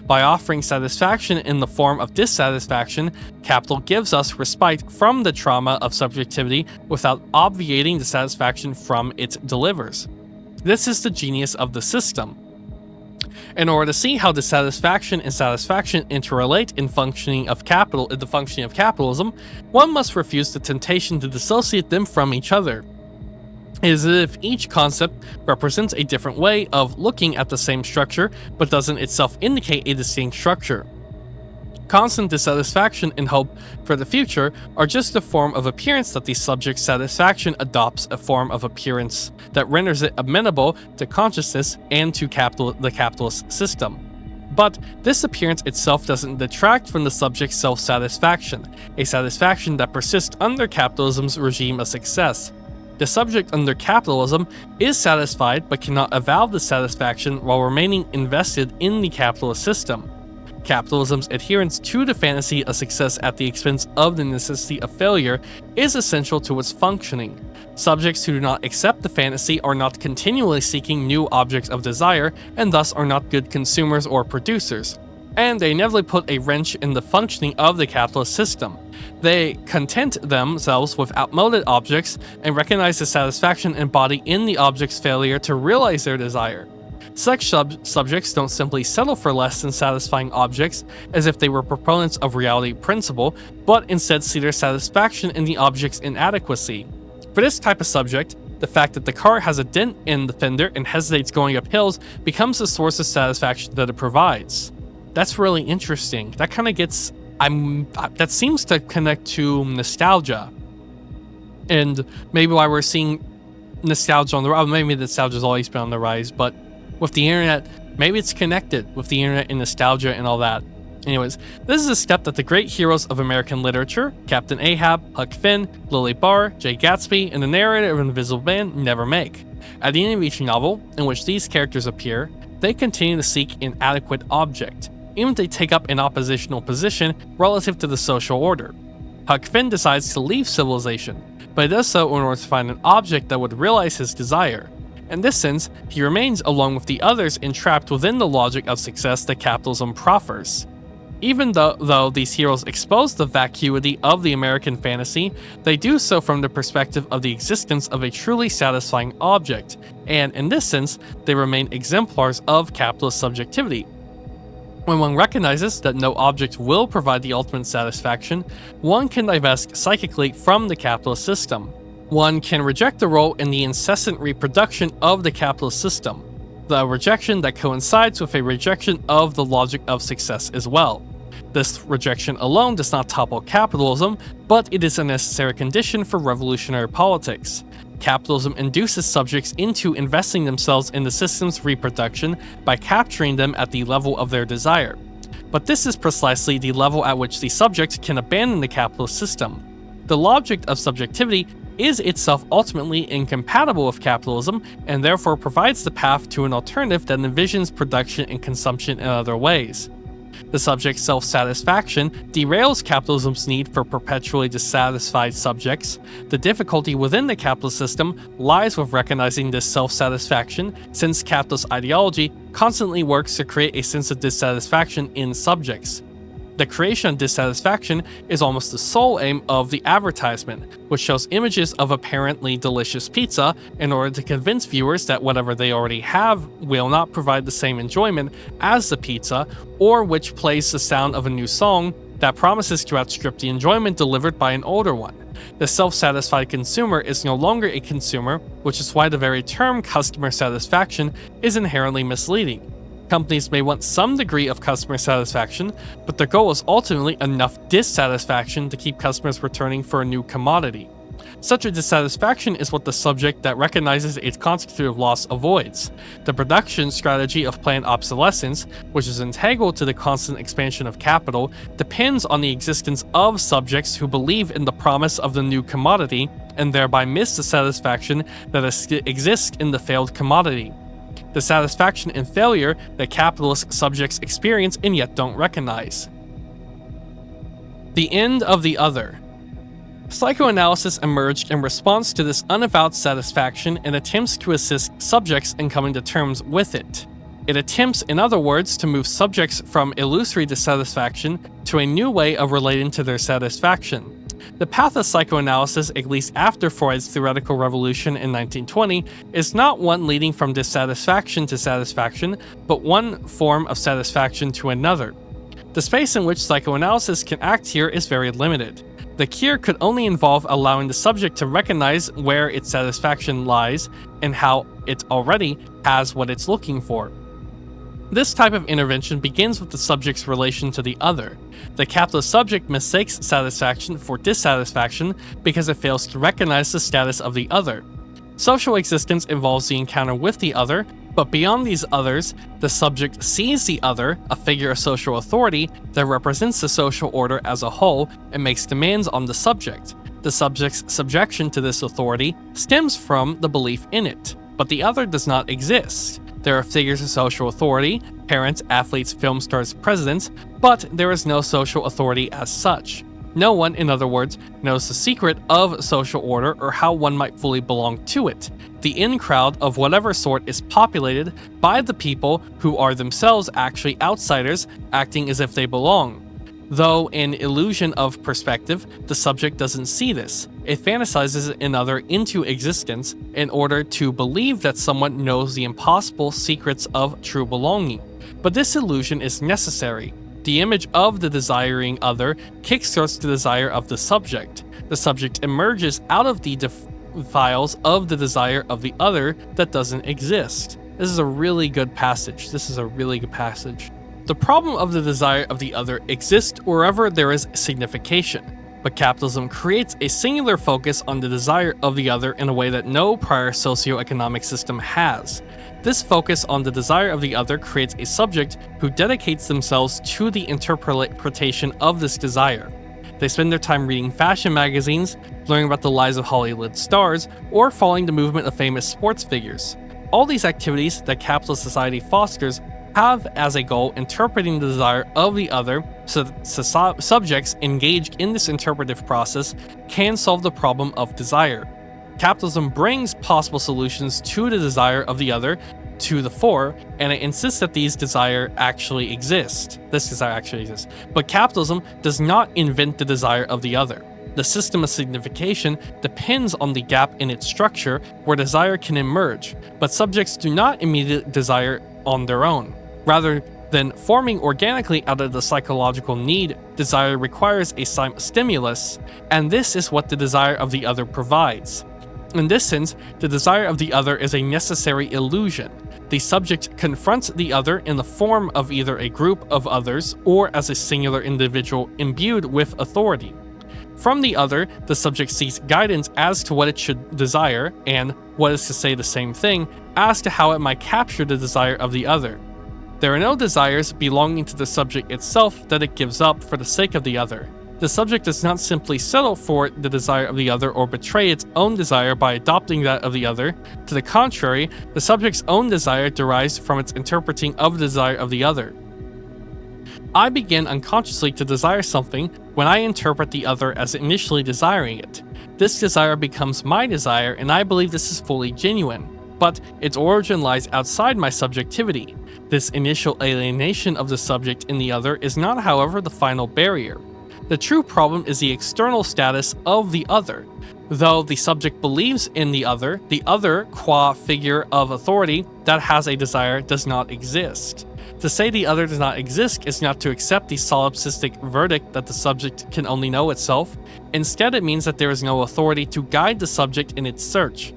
By offering satisfaction in the form of dissatisfaction, capital gives us respite from the trauma of subjectivity without obviating the satisfaction from it delivers. This is the genius of the system. In order to see how dissatisfaction and satisfaction interrelate in the functioning of capitalism, one must refuse the temptation to dissociate them from each other. It is as if each concept represents a different way of looking at the same structure, but doesn't itself indicate a distinct structure. Constant dissatisfaction and hope for the future are just a form of appearance that the subject's satisfaction adopts a form of appearance that renders it amenable to consciousness and to the capitalist system. But this appearance itself doesn't detract from the subject's self-satisfaction, a satisfaction that persists under capitalism's regime of success. The subject under capitalism is satisfied but cannot avow the satisfaction while remaining invested in the capitalist system. Capitalism's adherence to the fantasy of success at the expense of the necessity of failure is essential to its functioning. Subjects who do not accept the fantasy are not continually seeking new objects of desire and thus are not good consumers or producers. And they inevitably put a wrench in the functioning of the capitalist system. They content themselves with outmoded objects and recognize the satisfaction embodied in the object's failure to realize their desire. Such subjects don't simply settle for less than satisfying objects as if they were proponents of reality principle, but instead see their satisfaction in the object's inadequacy. For this type of subject, the fact that the car has a dent in the fender and hesitates going up hills becomes the source of satisfaction that it provides. That's really interesting. That kind of gets... that seems to connect to nostalgia. And maybe why we're seeing nostalgia on the rise. Maybe nostalgia's always been on the rise, but with the internet, maybe it's connected with the internet and nostalgia and all that. Anyways, this is a step that the great heroes of American literature, Captain Ahab, Huck Finn, Lily Barr, Jay Gatsby, and the narrator of Invisible Man never make. At the end of each novel in which these characters appear, they continue to seek an adequate object, even if they take up an oppositional position relative to the social order. Huck Finn decides to leave civilization, but he does so in order to find an object that would realize his desire. In this sense, he remains along with the others entrapped within the logic of success that capitalism proffers. Even though these heroes expose the vacuity of the American fantasy, they do so from the perspective of the existence of a truly satisfying object, and in this sense, they remain exemplars of capitalist subjectivity. When one recognizes that no object will provide the ultimate satisfaction, one can divest psychically from the capitalist system. One can reject the role in the incessant reproduction of the capitalist system, the rejection that coincides with a rejection of the logic of success as well. This rejection alone does not topple capitalism, but it is a necessary condition for revolutionary politics. Capitalism induces subjects into investing themselves in the system's reproduction by capturing them at the level of their desire. But this is precisely the level at which the subject can abandon the capitalist system. The logic of subjectivity is itself ultimately incompatible with capitalism and therefore provides the path to an alternative that envisions production and consumption in other ways. The subject's self-satisfaction derails capitalism's need for perpetually dissatisfied subjects. The difficulty within the capitalist system lies with recognizing this self-satisfaction, since capitalist ideology constantly works to create a sense of dissatisfaction in subjects. The creation of dissatisfaction is almost the sole aim of the advertisement, which shows images of apparently delicious pizza in order to convince viewers that whatever they already have will not provide the same enjoyment as the pizza, or which plays the sound of a new song that promises to outstrip the enjoyment delivered by an older one. The self-satisfied consumer is no longer a consumer, which is why the very term customer satisfaction is inherently misleading. Companies may want some degree of customer satisfaction, but their goal is ultimately enough dissatisfaction to keep customers returning for a new commodity. Such a dissatisfaction is what the subject that recognizes its constitutive loss avoids. The production strategy of planned obsolescence, which is integral to the constant expansion of capital, depends on the existence of subjects who believe in the promise of the new commodity and thereby miss the satisfaction that exists in the failed commodity. The satisfaction in failure that capitalist subjects experience and yet don't recognize. The end of the other. Psychoanalysis emerged in response to this unavowed satisfaction and attempts to assist subjects in coming to terms with it. It attempts, in other words, to move subjects from illusory dissatisfaction to a new way of relating to their satisfaction. The path of psychoanalysis, at least after Freud's theoretical revolution in 1920, is not one leading from dissatisfaction to satisfaction, but one form of satisfaction to another. The space in which psychoanalysis can act here is very limited. The cure could only involve allowing the subject to recognize where its satisfaction lies and how it already has what it's looking for. This type of intervention begins with the subject's relation to the other. The capitalist subject mistakes satisfaction for dissatisfaction because it fails to recognize the status of the other. Social existence involves the encounter with the other, But beyond these others, the subject sees the other, a figure of social authority that represents the social order as a whole, and makes demands on the subject. The subject's subjection to this authority stems from the belief in it, but the other does not exist. There are figures of social authority, parents, athletes, film stars, presidents, but there is no social authority as such. No one, in other words, knows the secret of social order or how one might fully belong to it. The in-crowd of whatever sort is populated by the people who are themselves actually outsiders, acting as if they belong. Though an illusion of perspective, the subject doesn't see this. It fantasizes another into existence in order to believe that someone knows the impossible secrets of true belonging. But this illusion is necessary. The image of the desiring other kickstarts the desire of the subject. The subject emerges out of the defiles of the desire of the other that doesn't exist. This is a really good passage. The problem of the desire of the other exists wherever there is signification, but capitalism creates a singular focus on the desire of the other in a way that no prior socioeconomic system has. This focus on the desire of the other creates a subject who dedicates themselves to the interpretation of this desire. They spend their time reading fashion magazines, learning about the lives of Hollywood stars, or following the movement of famous sports figures. All these activities that capitalist society fosters have as a goal interpreting the desire of the other so that subjects engaged in this interpretive process can solve the problem of desire. Capitalism brings possible solutions to the desire of the other to the fore, and it insists that this desire actually exists. But capitalism does not invent the desire of the other. The system of signification depends on the gap in its structure where desire can emerge, but subjects do not immediately desire on their own. Rather than forming organically out of the psychological need, desire requires a stimulus, and this is what the desire of the other provides. In this sense, the desire of the other is a necessary illusion. The subject confronts the other in the form of either a group of others or as a singular individual imbued with authority. From the other, the subject seeks guidance as to what it should desire, and, what is to say the same thing, as to how it might capture the desire of the other. There are no desires belonging to the subject itself that it gives up for the sake of the other. The subject does not simply settle for the desire of the other or betray its own desire by adopting that of the other. To the contrary, the subject's own desire derives from its interpreting of the desire of the other. I begin unconsciously to desire something when I interpret the other as initially desiring it. This desire becomes my desire, and I believe this is fully genuine. But its origin lies outside my subjectivity. This initial alienation of the subject in the other is not, however, the final barrier. The true problem is the external status of the other. Though the subject believes in the other, qua figure of authority that has a desire, does not exist. To say the other does not exist is not to accept the solipsistic verdict that the subject can only know itself. Instead, it means that there is no authority to guide the subject in its search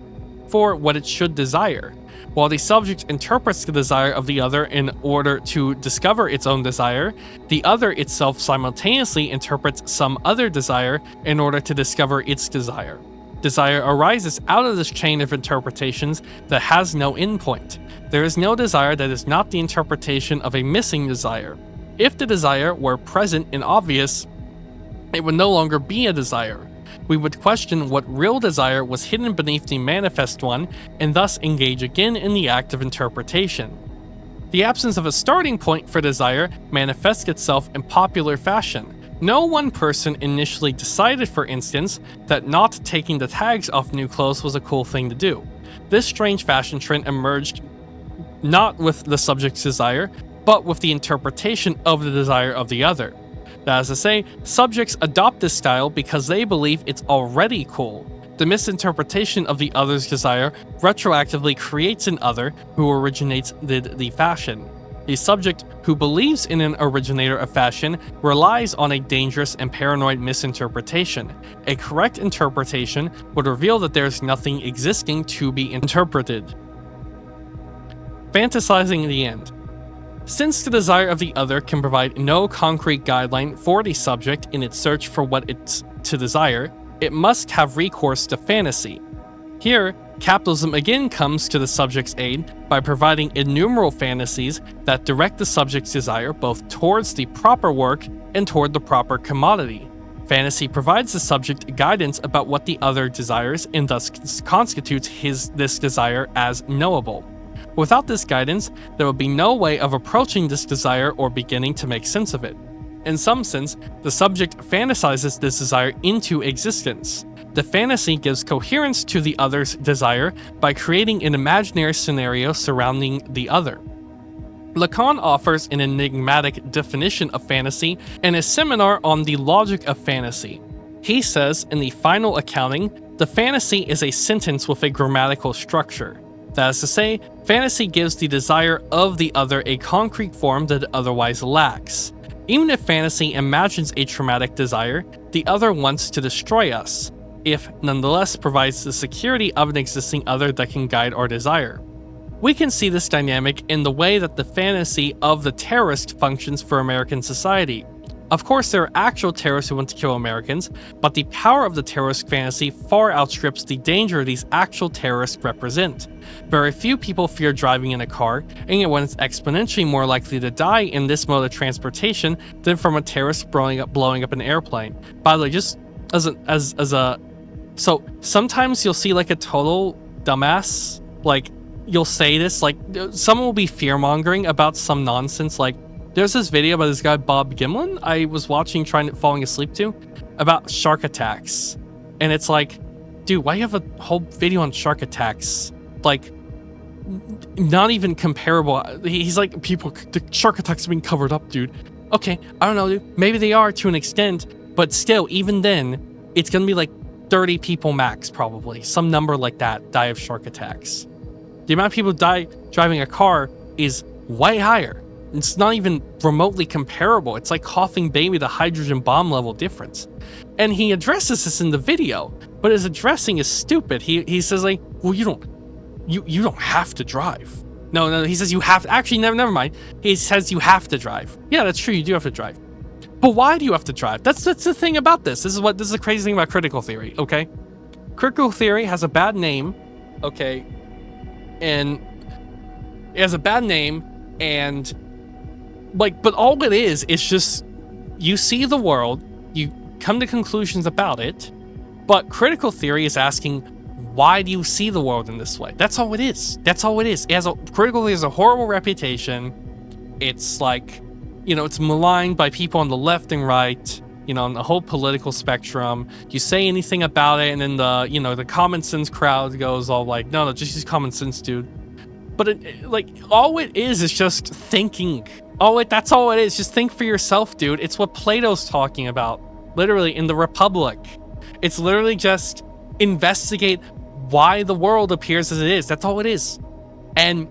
for what it should desire. While the subject interprets the desire of the other in order to discover its own desire, the other itself simultaneously interprets some other desire in order to discover its desire. Desire arises out of this chain of interpretations that has no endpoint. There is no desire that is not the interpretation of a missing desire. If the desire were present and obvious, it would no longer be a desire. We would question what real desire was hidden beneath the manifest one, and thus engage again in the act of interpretation. The absence of a starting point for desire manifests itself in popular fashion. No one person initially decided, for instance, that not taking the tags off new clothes was a cool thing to do. This strange fashion trend emerged not with the subject's desire, but with the interpretation of the desire of the other. That is to say, subjects adopt this style because they believe it's already cool. The misinterpretation of the other's desire retroactively creates an other who originates the fashion. The subject who believes in an originator of fashion relies on a dangerous and paranoid misinterpretation. A correct interpretation would reveal that there is nothing existing to be interpreted. Fantasizing the end. Since the desire of the other can provide no concrete guideline for the subject in its search for what it's to desire, it must have recourse to fantasy. Here, Capitalism again comes to the subject's aid by providing innumerable fantasies that direct the subject's desire both towards the proper work and toward the proper commodity. Fantasy provides the subject guidance about what the other desires and thus constitutes this desire as knowable. Without this guidance, there would be no way of approaching this desire or beginning to make sense of it. In some sense, the subject fantasizes this desire into existence. The fantasy gives coherence to the other's desire by creating an imaginary scenario surrounding the other. Lacan offers an enigmatic definition of fantasy in a seminar on the logic of fantasy. He says, in the final accounting, the fantasy is a sentence with a grammatical structure. That is to say, fantasy gives the desire of the other a concrete form that it otherwise lacks. Even if fantasy imagines a traumatic desire, the other wants to destroy us, if nonetheless provides the security of an existing other that can guide our desire. We can see this dynamic in the way that the fantasy of the terrorist functions for American society. Of course, there are actual terrorists who want to kill Americans, but the power of the terrorist fantasy far outstrips the danger these actual terrorists represent. Very few people fear driving in a car, and yet one is exponentially more likely to die in this mode of transportation than from a terrorist blowing up an airplane. By the way, just so sometimes you'll see like a total dumbass, like you'll say this, like someone will be fear-mongering about some nonsense, like there's this video by this guy Bob Gimlin I was watching falling asleep to about shark attacks. And it's like, dude, why do you have a whole video on shark attacks? Like, not even comparable. He's like, the shark attacks are being covered up, dude. Okay, I don't know, dude. Maybe they are to an extent, but still, even then, it's gonna be like 30 people max, probably. Some number like that die of shark attacks. The amount of people die driving a car is way higher. It's not even remotely comparable. It's like coughing baby the hydrogen bomb level difference. And he addresses this in the video, but his addressing is stupid. He says like, well, you don't have to drive. No, he says you have to. Actually, never mind. He says you have to drive. Yeah, that's true. You do have to drive. But why do you have to drive? That's the thing about this. This is the crazy thing about critical theory, okay? Critical theory has a bad name, okay? And it has a bad name, and like, but all it is just you see the world, you come to conclusions about it, but critical theory is asking, why do you see the world in this way? That's all it is. That's all it is. Critical theory has a horrible reputation. It's like, it's maligned by people on the left and right, on the whole political spectrum. You say anything about it, and then the common sense crowd goes all like, no, just use common sense, dude. But all it is just thinking. That's all it is. Just think for yourself, dude. It's what Plato's talking about, literally in the Republic. It's literally just investigate why the world appears as it is. That's all it is. And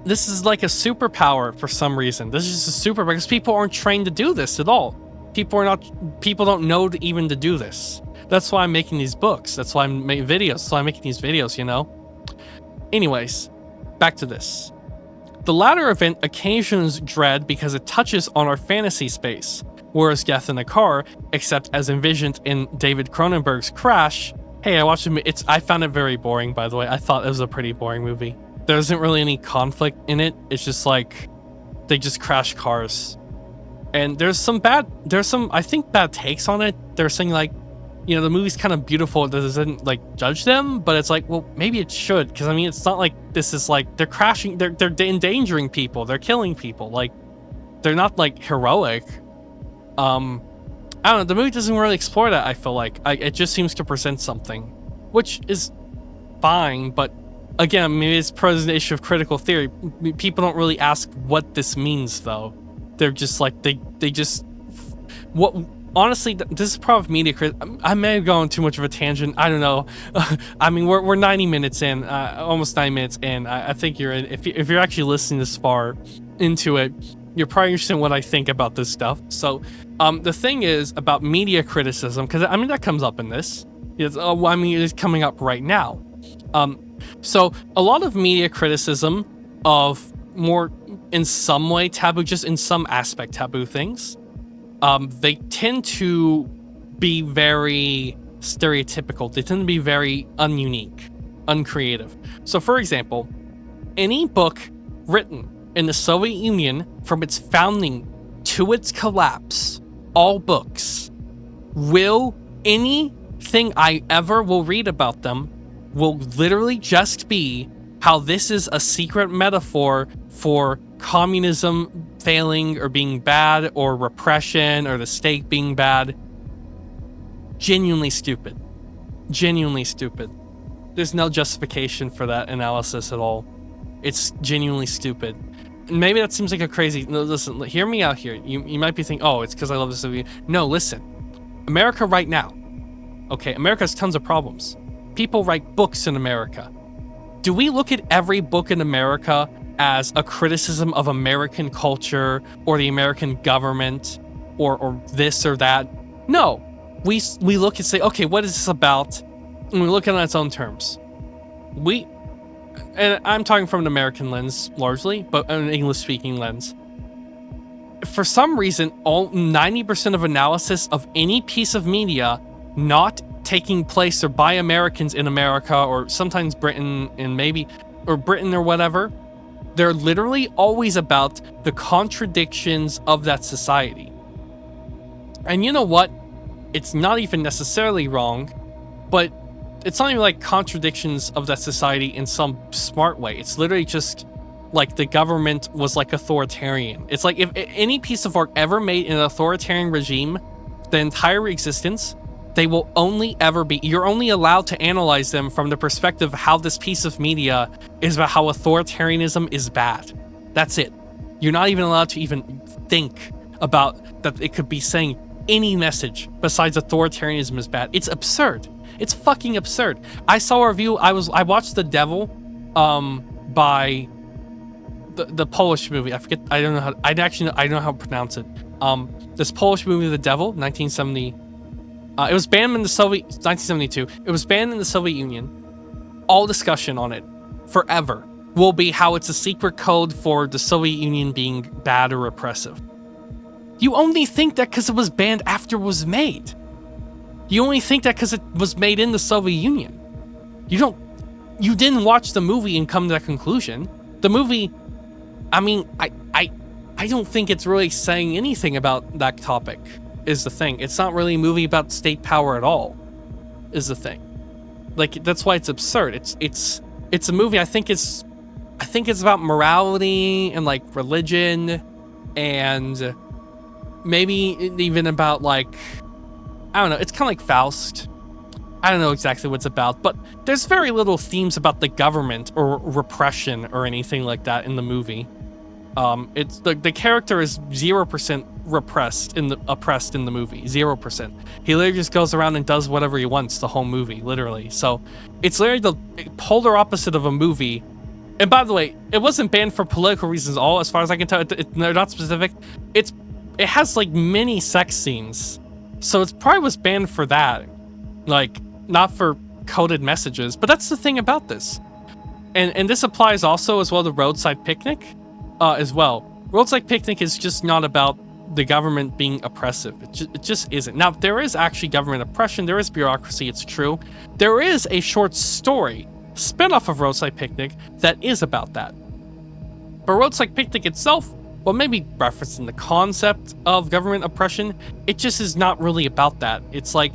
this is like a superpower for some reason. This is just a superpower because people aren't trained to do this at all. People don't know even to do this. That's why I'm making these books. That's why I'm making videos. That's why I'm making these videos, Anyways, back to this. The latter event occasions dread because it touches on our fantasy space, whereas death in a car, except as envisioned in David Cronenberg's Crash. Hey, I watched it. I found it very boring, by the way. I thought it was a pretty boring movie. There isn't really any conflict in it. It's just like they just crash cars. And there's some, I think, bad takes on it. They're saying like, the movie's kind of beautiful. It doesn't like judge them, but it's like, well, maybe it should. Because I mean, it's not like this is like they're crashing, they're endangering people, they're killing people. Like, they're not like heroic. I don't know. The movie doesn't really explore that. I feel like it just seems to present something, which is fine. But again, maybe it's pros and issue of critical theory. People don't really ask what this means, though. They're just like they just what. Honestly, this is probably media criticism. I may have gone too much of a tangent. I don't know. I mean, we're 90 minutes in, almost 9 minutes in. I think you're in. If you're actually listening this far into it, you're probably interested in what I think about this stuff. So, the thing is about media criticism, because I mean that comes up in this. It's coming up right now. So a lot of media criticism of more in some way taboo, just in some aspect taboo things. They tend to be very stereotypical. They tend to be very ununique. uncreative. So for example, any book written in the Soviet Union from its founding to its collapse, all books will, anything I ever will read about them will literally just be how this is a secret metaphor for communism failing or being bad, or repression, or the state being bad. Genuinely stupid. Genuinely stupid. There's no justification for that analysis at all. It's genuinely stupid. Maybe that seems like a crazy... No, listen, hear me out here. You might be thinking, oh, it's because I love this movie. No, listen. America right now. Okay, America has tons of problems. People write books in America. Do we look at every book in America as a criticism of American culture or the American government or this or that? No. We look and say, okay, what is this about? And we look at it on its own terms. And I'm talking from an American lens largely, but an English-speaking lens. For some reason, all 90% of analysis of any piece of media not taking place or by Americans in America, or sometimes Britain and maybe, or Britain or whatever, they're literally always about the contradictions of that society. And you know what? It's not even necessarily wrong, but it's not even like contradictions of that society in some smart way. It's literally just like the government was like authoritarian. It's like if any piece of art ever made in an authoritarian regime, the entire existence, they will only ever be, you're only allowed to analyze them from the perspective of how this piece of media is about how authoritarianism is bad. That's it. You're not even allowed to even think about that it could be saying any message besides authoritarianism is bad. It's absurd. It's fucking absurd. I saw a review. I watched The Devil, by the Polish movie. I forget. I don't know how to pronounce it. This Polish movie, The Devil, 1970. It was banned in the 1972. It was banned in the Soviet Union. All discussion on it forever will be how it's a secret code for the Soviet Union being bad or repressive. You only think that because it was banned after it was made. You only think that because it was made in the Soviet Union. You didn't watch the movie and come to that conclusion. The movie, I mean, I don't think it's really saying anything about that topic, is the thing. It's not really a movie about state power at all, is the thing. Like, that's why it's absurd. It's a movie, I think it's about morality and like religion, and maybe even about like, I don't know, it's kind of like Faust. I don't know exactly what it's about, but there's very little themes about the government or repression or anything like that in the movie. It's the character is 0% oppressed in the movie, 0%. He literally just goes around and does whatever he wants the whole movie, literally. So it's literally the polar opposite of a movie. And by the way, it wasn't banned for political reasons at all, as far as I can tell. They're not specific. It has like many sex scenes, so it probably was banned for that, like not for coded messages. But that's the thing about this, and this applies also as well to Roadside Picnic, as well. Roadside Picnic is just not about the government being oppressive. It just isn't. Now, there is actually government oppression. There is bureaucracy. It's true. There is a short story spinoff of Roadside Picnic that is about that. But Roadside Picnic itself, well, maybe referencing the concept of government oppression, it just is not really about that. It's like,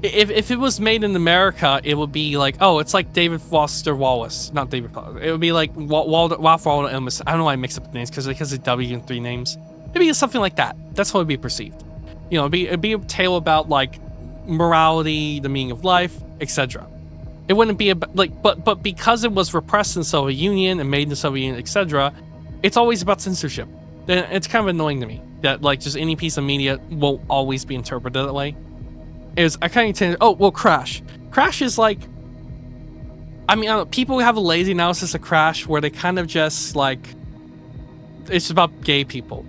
if it was made in America, it would be like, oh, it's like David Foster Wallace. Not David Foster. It would be like Waldo Ellis. I don't know why I mix up the names, because of W and 3 names. Maybe it's something like that. That's how it'd be perceived. You know, it'd be a tale about like morality, the meaning of life, etc. It wouldn't be about like, but because it was repressed in the Soviet Union and made in the Soviet Union, etc., it's always about censorship. And it's kind of annoying to me that like just any piece of media will always be interpreted that way. I kind of tend to, oh, well, Crash. Crash is like, I mean, I don't know, people have a lazy analysis of Crash where they kind of just like, it's about gay people.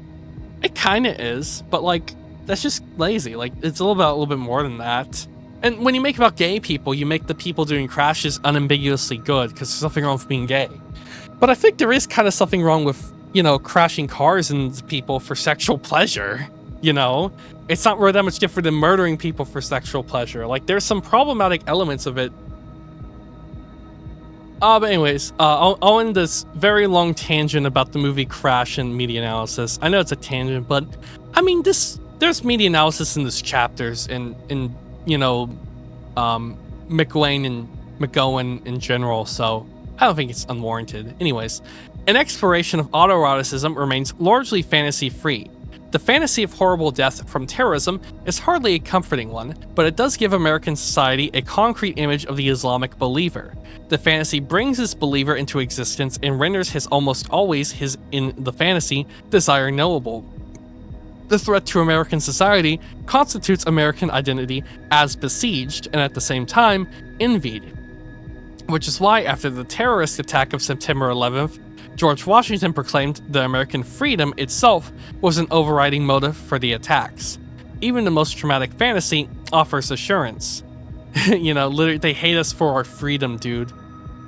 It kind of is, but like, that's just lazy. Like, it's a little bit more than that. And when you make about gay people, you make the people doing crashes unambiguously good because there's nothing wrong with being gay. But I think there is kind of something wrong with, you know, crashing cars into people for sexual pleasure, you know? It's not really that much different than murdering people for sexual pleasure. Like, there's some problematic elements of it. But anyways, I'll end this very long tangent about the movie Crash and media analysis. I know it's a tangent, but I mean, there's media analysis in this chapters in you know, McGowan and McGowan in general, so I don't think it's unwarranted. Anyways, an exploration of autoeroticism remains largely fantasy-free. The fantasy of horrible death from terrorism is hardly a comforting one, but it does give American society a concrete image of the Islamic believer. The fantasy brings this believer into existence and renders his almost always his, in the fantasy, desire knowable. The threat to American society constitutes American identity as besieged and at the same time envied. Which is why after the terrorist attack of September 11th, George Washington proclaimed that American freedom itself was an overriding motive for the attacks. Even the most traumatic fantasy offers assurance. Literally, they hate us for our freedom, dude.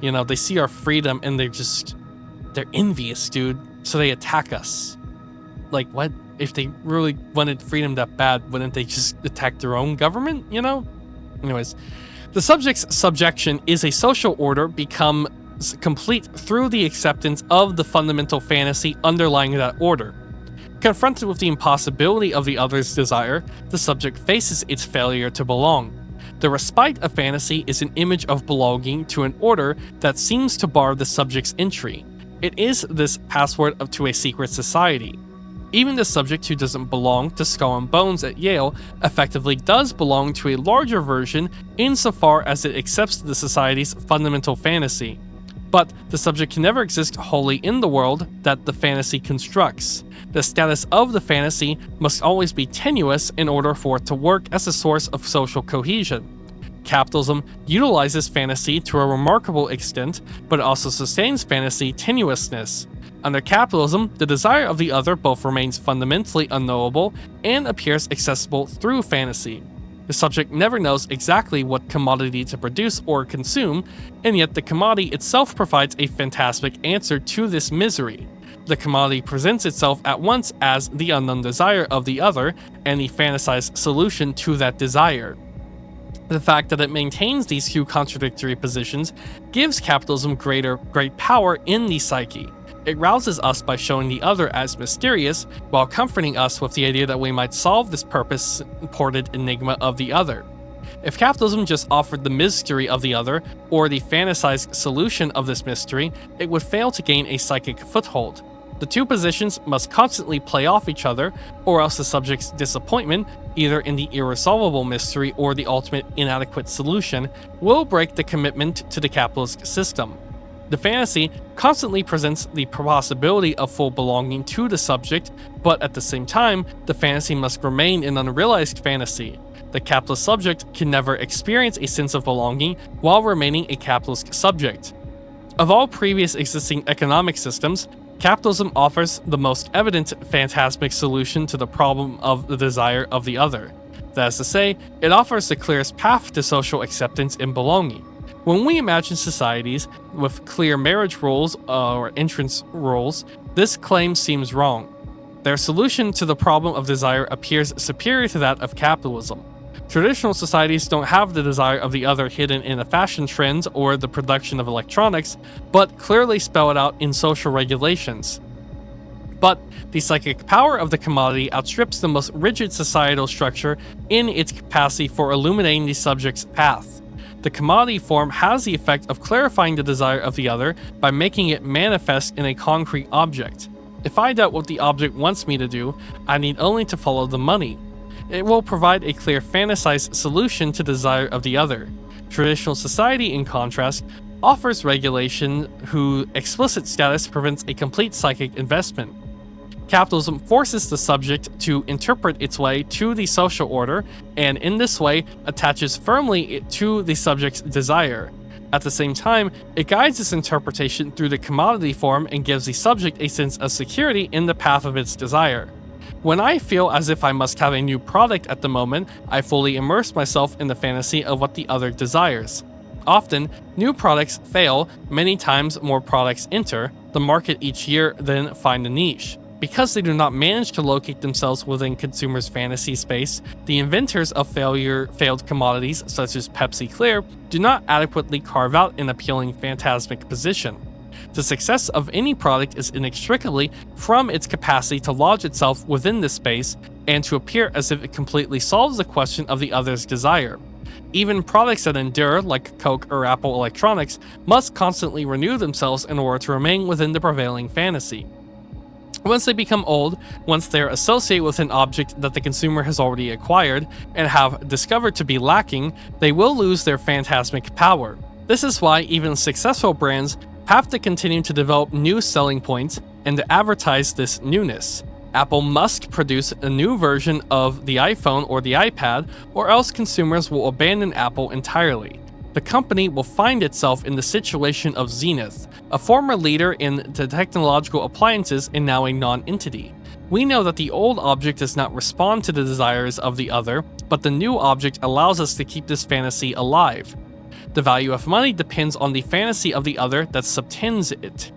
They see our freedom and they're envious, dude. So they attack us. Like, what? If they really wanted freedom that bad, wouldn't they just attack their own government, Anyways, the subject's subjection is a social order become complete through the acceptance of the fundamental fantasy underlying that order. Confronted with the impossibility of the other's desire, the subject faces its failure to belong. The respite of fantasy is an image of belonging to an order that seems to bar the subject's entry. It is this password to a secret society. Even the subject who doesn't belong to Skull and Bones at Yale effectively does belong to a larger version insofar as it accepts the society's fundamental fantasy. But the subject can never exist wholly in the world that the fantasy constructs. The status of the fantasy must always be tenuous in order for it to work as a source of social cohesion. Capitalism utilizes fantasy to a remarkable extent, but it also sustains fantasy tenuousness. Under capitalism, the desire of the other both remains fundamentally unknowable and appears accessible through fantasy. The subject never knows exactly what commodity to produce or consume, and yet the commodity itself provides a fantastic answer to this misery. The commodity presents itself at once as the unknown desire of the other and the fantasized solution to that desire. The fact that it maintains these two contradictory positions gives capitalism great power in the psyche. It rouses us by showing the other as mysterious, while comforting us with the idea that we might solve this purpose-ported enigma of the other. If capitalism just offered the mystery of the other, or the fantasized solution of this mystery, it would fail to gain a psychic foothold. The two positions must constantly play off each other, or else the subject's disappointment, either in the irresolvable mystery or the ultimate inadequate solution, will break the commitment to the capitalist system. The fantasy constantly presents the possibility of full belonging to the subject, but at the same time, the fantasy must remain an unrealized fantasy. The capitalist subject can never experience a sense of belonging while remaining a capitalist subject. Of all previous existing economic systems, capitalism offers the most evident phantasmic solution to the problem of the desire of the other. That is to say, it offers the clearest path to social acceptance and belonging. When we imagine societies with clear marriage rules or entrance rules, this claim seems wrong. Their solution to the problem of desire appears superior to that of capitalism. Traditional societies don't have the desire of the other hidden in a fashion trends or the production of electronics, but clearly spell it out in social regulations. But the psychic power of the commodity outstrips the most rigid societal structure in its capacity for illuminating the subject's path. The commodity form has the effect of clarifying the desire of the other by making it manifest in a concrete object. If I doubt what the object wants me to do, I need only to follow the money. It will provide a clear fantasized solution to the desire of the other. Traditional society, in contrast, offers regulation whose explicit status prevents a complete psychic investment. Capitalism forces the subject to interpret its way to the social order, and in this way attaches firmly to the subject's desire. At the same time, it guides this interpretation through the commodity form and gives the subject a sense of security in the path of its desire. When I feel as if I must have a new product at the moment, I fully immerse myself in the fantasy of what the other desires. Often, new products fail, many times more products enter, the market each year then find a niche. Because they do not manage to locate themselves within consumers' fantasy space, the inventors of failed commodities such as Pepsi Clear do not adequately carve out an appealing phantasmic position. The success of any product is inextricably from its capacity to lodge itself within this space and to appear as if it completely solves the question of the other's desire. Even products that endure, like Coke or Apple Electronics, must constantly renew themselves in order to remain within the prevailing fantasy. Once they become old, once they are associated with an object that the consumer has already acquired and have discovered to be lacking, they will lose their phantasmic power. This is why even successful brands have to continue to develop new selling points and to advertise this newness. Apple must produce a new version of the iPhone or the iPad, or else consumers will abandon Apple entirely. The company will find itself in the situation of Zenith, a former leader in the technological appliances and now a non-entity. We know that the old object does not respond to the desires of the other, but the new object allows us to keep this fantasy alive. The value of money depends on the fantasy of the other that subtends it.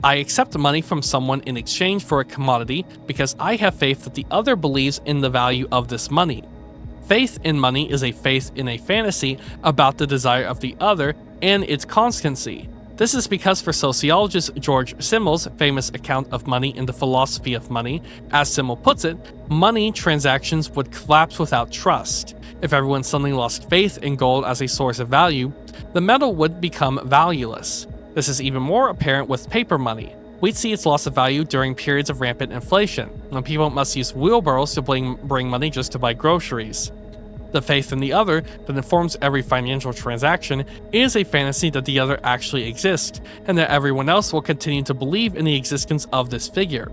I accept money from someone in exchange for a commodity because I have faith that the other believes in the value of this money. Faith in money is a faith in a fantasy about the desire of the other and its constancy. This is because for sociologist George Simmel's famous account of money in The Philosophy of Money, as Simmel puts it, money transactions would collapse without trust. If everyone suddenly lost faith in gold as a source of value, the metal would become valueless. This is even more apparent with paper money. We'd see its loss of value during periods of rampant inflation, when people must use wheelbarrows to bring money just to buy groceries. The faith in the other that informs every financial transaction is a fantasy that the other actually exists, and that everyone else will continue to believe in the existence of this figure.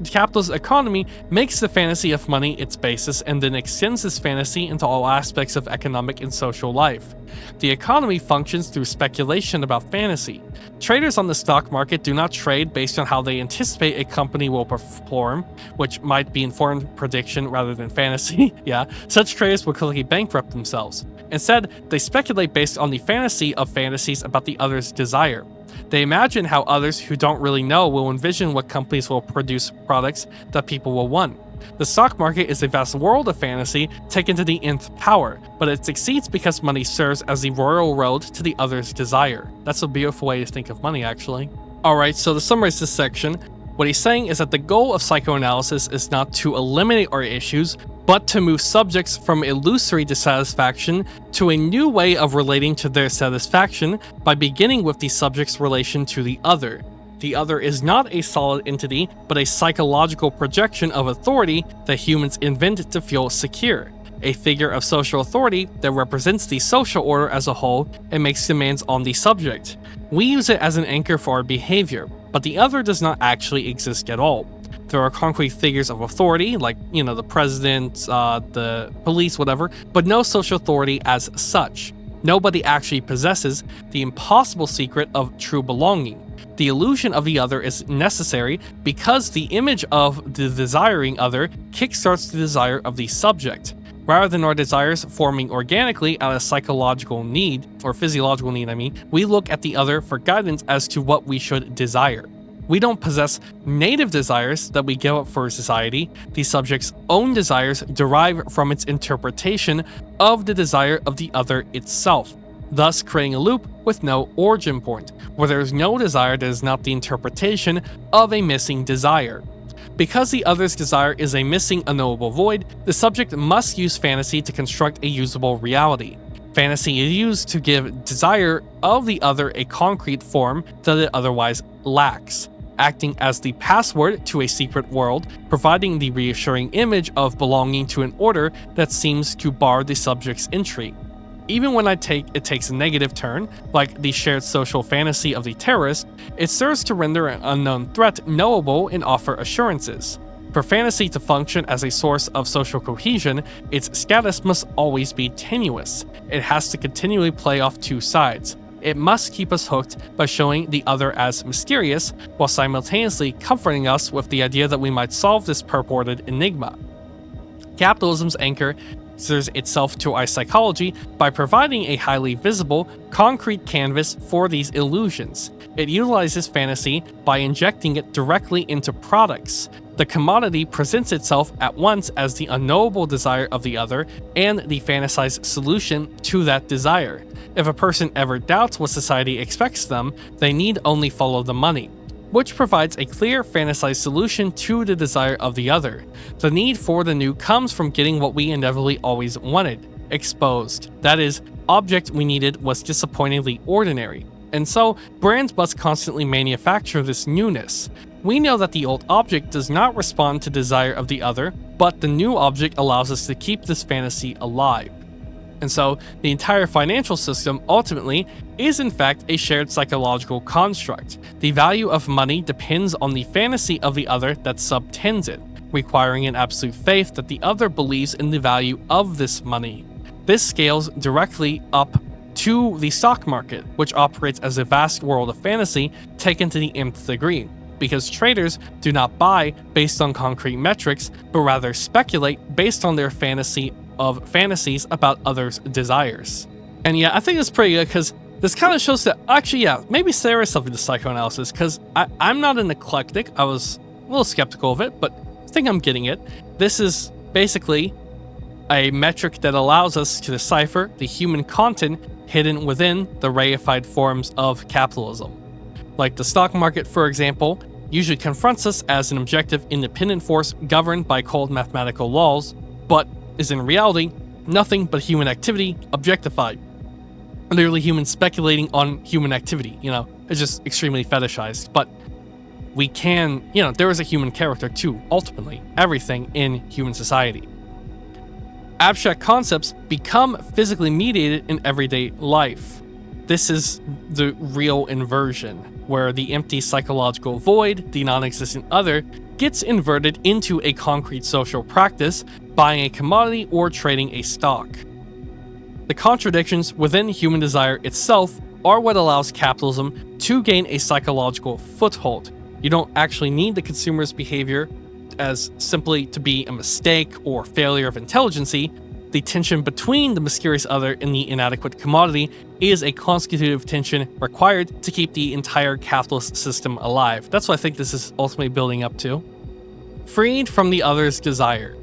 The capitalist economy makes the fantasy of money its basis and then extends this fantasy into all aspects of economic and social life. The economy functions through speculation about fantasy. Traders on the stock market do not trade based on how they anticipate a company will perform, which might be informed prediction rather than fantasy. Yeah, such traders will quickly bankrupt themselves. Instead, they speculate based on the fantasy of fantasies about the other's desire. They imagine how others who don't really know will envision what companies will produce products that people will want. The stock market is a vast world of fantasy taken to the nth power, but it succeeds because money serves as the royal road to the other's desire. That's a beautiful way to think of money, actually. Alright, so to summarize this section, what he's saying is that the goal of psychoanalysis is not to eliminate our issues, but to move subjects from illusory dissatisfaction to a new way of relating to their satisfaction by beginning with the subject's relation to the other. The other is not a solid entity, but a psychological projection of authority that humans invent to feel secure. A figure of social authority that represents the social order as a whole and makes demands on the subject. We use it as an anchor for our behavior, but the other does not actually exist at all. There are concrete figures of authority, like, the president, the police, whatever, but no social authority as such. Nobody actually possesses the impossible secret of true belonging. The illusion of the other is necessary because the image of the desiring other kickstarts the desire of the subject. Rather than our desires forming organically out of psychological need, or physiological need, we look at the other for guidance as to what we should desire. We don't possess native desires that we give up for society. The subject's own desires derive from its interpretation of the desire of the other itself, thus creating a loop with no origin point, where there is no desire that is not the interpretation of a missing desire. Because the other's desire is a missing unknowable void, the subject must use fantasy to construct a usable reality. Fantasy is used to give desire of the other a concrete form that it otherwise lacks, acting as the password to a secret world, providing the reassuring image of belonging to an order that seems to bar the subject's entry. Even when it takes a negative turn, like the shared social fantasy of the terrorist, it serves to render an unknown threat knowable and offer assurances. For fantasy to function as a source of social cohesion, its status must always be tenuous. It has to continually play off two sides. It must keep us hooked by showing the other as mysterious, while simultaneously comforting us with the idea that we might solve this purported enigma. Capitalism's anchor answers itself to our psychology by providing a highly visible, concrete canvas for these illusions. It utilizes fantasy by injecting it directly into products. The commodity presents itself at once as the unknowable desire of the other and the fantasized solution to that desire. If a person ever doubts what society expects of them, they need only follow the money, which provides a clear fantasized solution to the desire of the other. The need for the new comes from getting what we inevitably always wanted, exposed. That is, object we needed was disappointingly ordinary. And so, brands must constantly manufacture this newness. We know that the old object does not respond to desire of the other, but the new object allows us to keep this fantasy alive. And so, the entire financial system ultimately is in fact a shared psychological construct. The value of money depends on the fantasy of the other that subtends it, requiring an absolute faith that the other believes in the value of this money. This scales directly up to the stock market, which operates as a vast world of fantasy taken to the nth degree, because traders do not buy based on concrete metrics, but rather speculate based on their fantasies about others' desires. And yeah, I think it's pretty good because this kind of shows that actually, yeah, maybe there is something to psychoanalysis, because I'm not an eclectic. I was a little skeptical of it, but I think I'm getting it. This is basically a metric that allows us to decipher the human content hidden within the reified forms of capitalism. Like the stock market, for example, usually confronts us as an objective, independent force governed by cold mathematical laws, but is in reality nothing but human activity objectified. Literally humans speculating on human activity, it's just extremely fetishized. But we can, there is a human character too, ultimately, everything in human society. Abstract concepts become physically mediated in everyday life. This is the real inversion, where the empty psychological void, the non-existent other, gets inverted into a concrete social practice, buying a commodity or trading a stock. The contradictions within human desire itself are what allows capitalism to gain a psychological foothold. You don't actually need the consumer's behavior as simply to be a mistake or failure of intelligency. The tension between the mysterious other and the inadequate commodity is a constitutive tension required to keep the entire capitalist system alive. That's what I think this is ultimately building up to. Freed from the other's desire.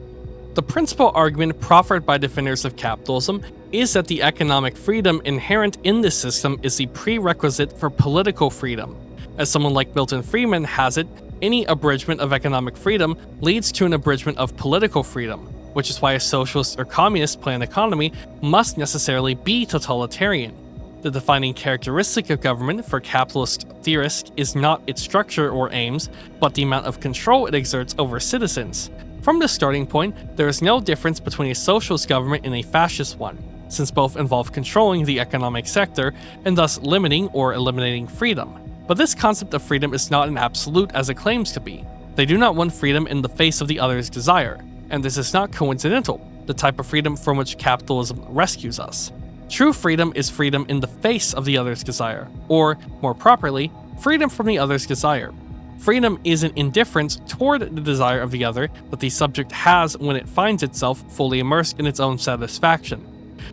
The principal argument proffered by defenders of capitalism is that the economic freedom inherent in this system is the prerequisite for political freedom. As someone like Milton Friedman has it, any abridgment of economic freedom leads to an abridgment of political freedom, which is why a socialist or communist planned economy must necessarily be totalitarian. The defining characteristic of government for capitalist theorists is not its structure or aims, but the amount of control it exerts over citizens. From this starting point, there is no difference between a socialist government and a fascist one, since both involve controlling the economic sector and thus limiting or eliminating freedom. But this concept of freedom is not an absolute as it claims to be. They do not want freedom in the face of the other's desire, and this is not coincidental, the type of freedom from which capitalism rescues us. True freedom is freedom in the face of the other's desire, or, more properly, freedom from the other's desire. Freedom is an indifference toward the desire of the other that the subject has when it finds itself fully immersed in its own satisfaction.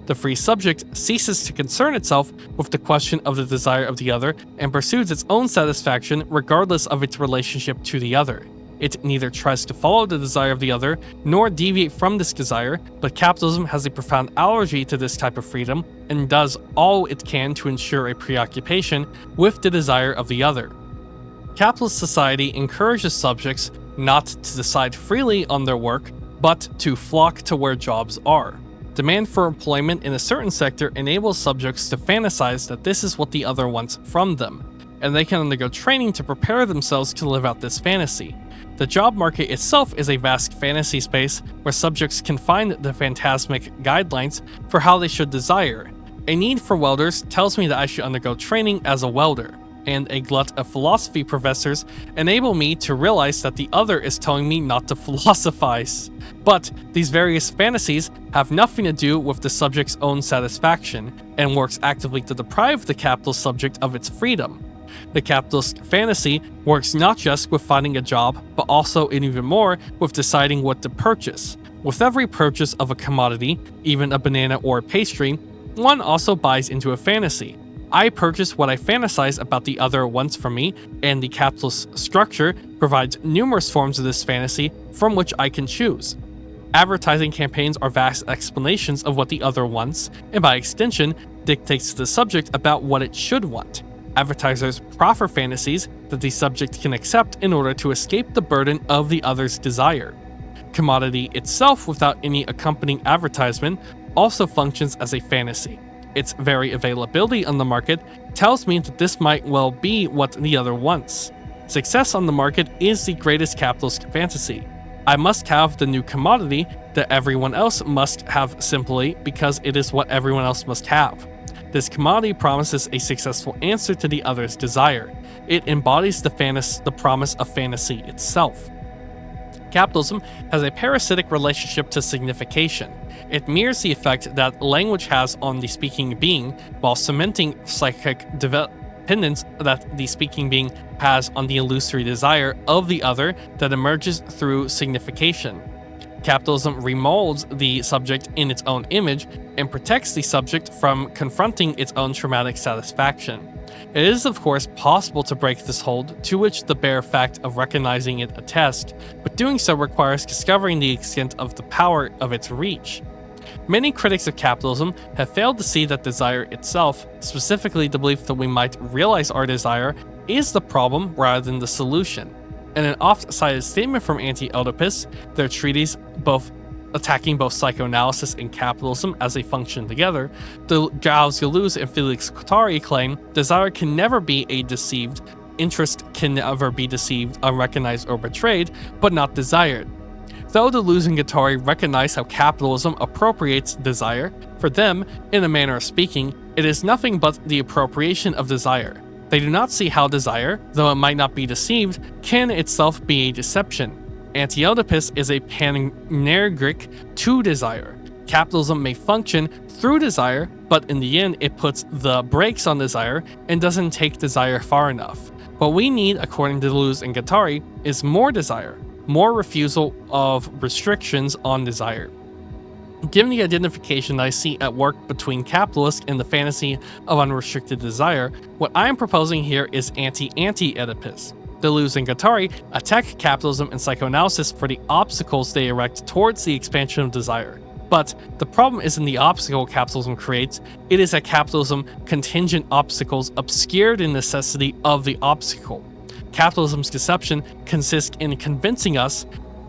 The free subject ceases to concern itself with the question of the desire of the other and pursues its own satisfaction regardless of its relationship to the other. It neither tries to follow the desire of the other nor deviate from this desire, but capitalism has a profound allergy to this type of freedom and does all it can to ensure a preoccupation with the desire of the other. Capitalist society encourages subjects not to decide freely on their work, but to flock to where jobs are. Demand for employment in a certain sector enables subjects to fantasize that this is what the other wants from them, and they can undergo training to prepare themselves to live out this fantasy. The job market itself is a vast fantasy space where subjects can find the phantasmic guidelines for how they should desire. A need for welders tells me that I should undergo training as a welder, and a glut of philosophy professors enable me to realize that the other is telling me not to philosophize. But these various fantasies have nothing to do with the subject's own satisfaction, and works actively to deprive the capitalist subject of its freedom. The capitalist fantasy works not just with finding a job, but also and even more with deciding what to purchase. With every purchase of a commodity, even a banana or a pastry, one also buys into a fantasy. I purchase what I fantasize about the other wants from me, and the capitalist structure provides numerous forms of this fantasy from which I can choose. Advertising campaigns are vast explanations of what the other wants, and by extension, dictates to the subject about what it should want. Advertisers proffer fantasies that the subject can accept in order to escape the burden of the other's desire. Commodity itself, without any accompanying advertisement, also functions as a fantasy. Its very availability on the market tells me that this might well be what the other wants. Success on the market is the greatest capitalist fantasy. I must have the new commodity that everyone else must have simply because it is what everyone else must have. This commodity promises a successful answer to the other's desire. It embodies the promise of fantasy itself. Capitalism has a parasitic relationship to signification. It mirrors the effect that language has on the speaking being, while cementing psychic dependence that the speaking being has on the illusory desire of the other that emerges through signification. Capitalism remolds the subject in its own image and protects the subject from confronting its own traumatic satisfaction. It is, of course, possible to break this hold, to which the bare fact of recognizing it attests, but doing so requires discovering the extent of the power of its reach. Many critics of capitalism have failed to see that desire itself, specifically the belief that we might realize our desire, is the problem rather than the solution. In an oft-cited statement from Anti-Oedipus, their treatise attacking both psychoanalysis and capitalism as they function together, the Gauss Deleuze and Felix Guattari claim desire can never be a deceived, interest can never be deceived, unrecognized, or betrayed, but not desired. Though Deleuze and Guattari recognize how capitalism appropriates desire, for them, in a manner of speaking, it is nothing but the appropriation of desire. They do not see how desire, though it might not be deceived, can itself be a deception. Anti-Oedipus is a panegyric to desire. Capitalism may function through desire, but in the end it puts the brakes on desire and doesn't take desire far enough. What we need, according to Deleuze and Guattari, is more desire, more refusal of restrictions on desire. Given the identification I see at work between capitalists and the fantasy of unrestricted desire, what I am proposing here is anti-Oedipus. Deleuze and Guattari attack capitalism and psychoanalysis for the obstacles they erect towards the expansion of desire. But the problem isn't the obstacle capitalism creates, it is that capitalism contingent obstacles obscure the necessity of the obstacle. Capitalism's deception consists in convincing us,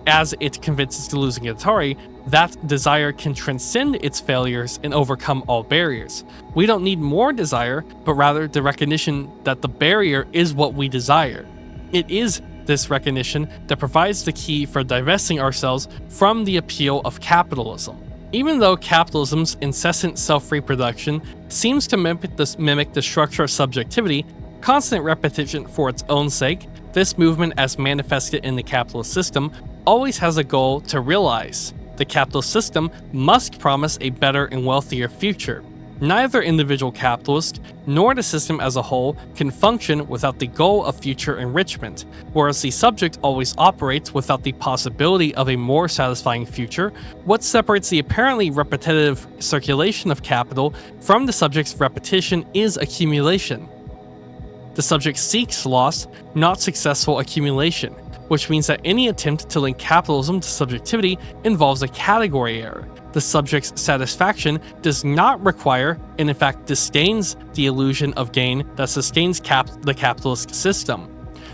as it convinces Deleuze and Guattari, that desire can transcend its failures and overcome all barriers. We don't need more desire, but rather the recognition that the barrier is what we desire. It is this recognition that provides the key for divesting ourselves from the appeal of capitalism. Even though capitalism's incessant self-reproduction seems to mimic the structure of subjectivity, constant repetition for its own sake, this movement as manifested in the capitalist system always has a goal to realize. The capitalist system must promise a better and wealthier future. Neither individual capitalist nor the system as a whole can function without the goal of future enrichment, whereas the subject always operates without the possibility of a more satisfying future. What separates the apparently repetitive circulation of capital from the subject's repetition is accumulation. The subject seeks loss, not successful accumulation, which means that any attempt to link capitalism to subjectivity involves a category error. The subject's satisfaction does not require, and in fact disdains, the illusion of gain that sustains the capitalist system.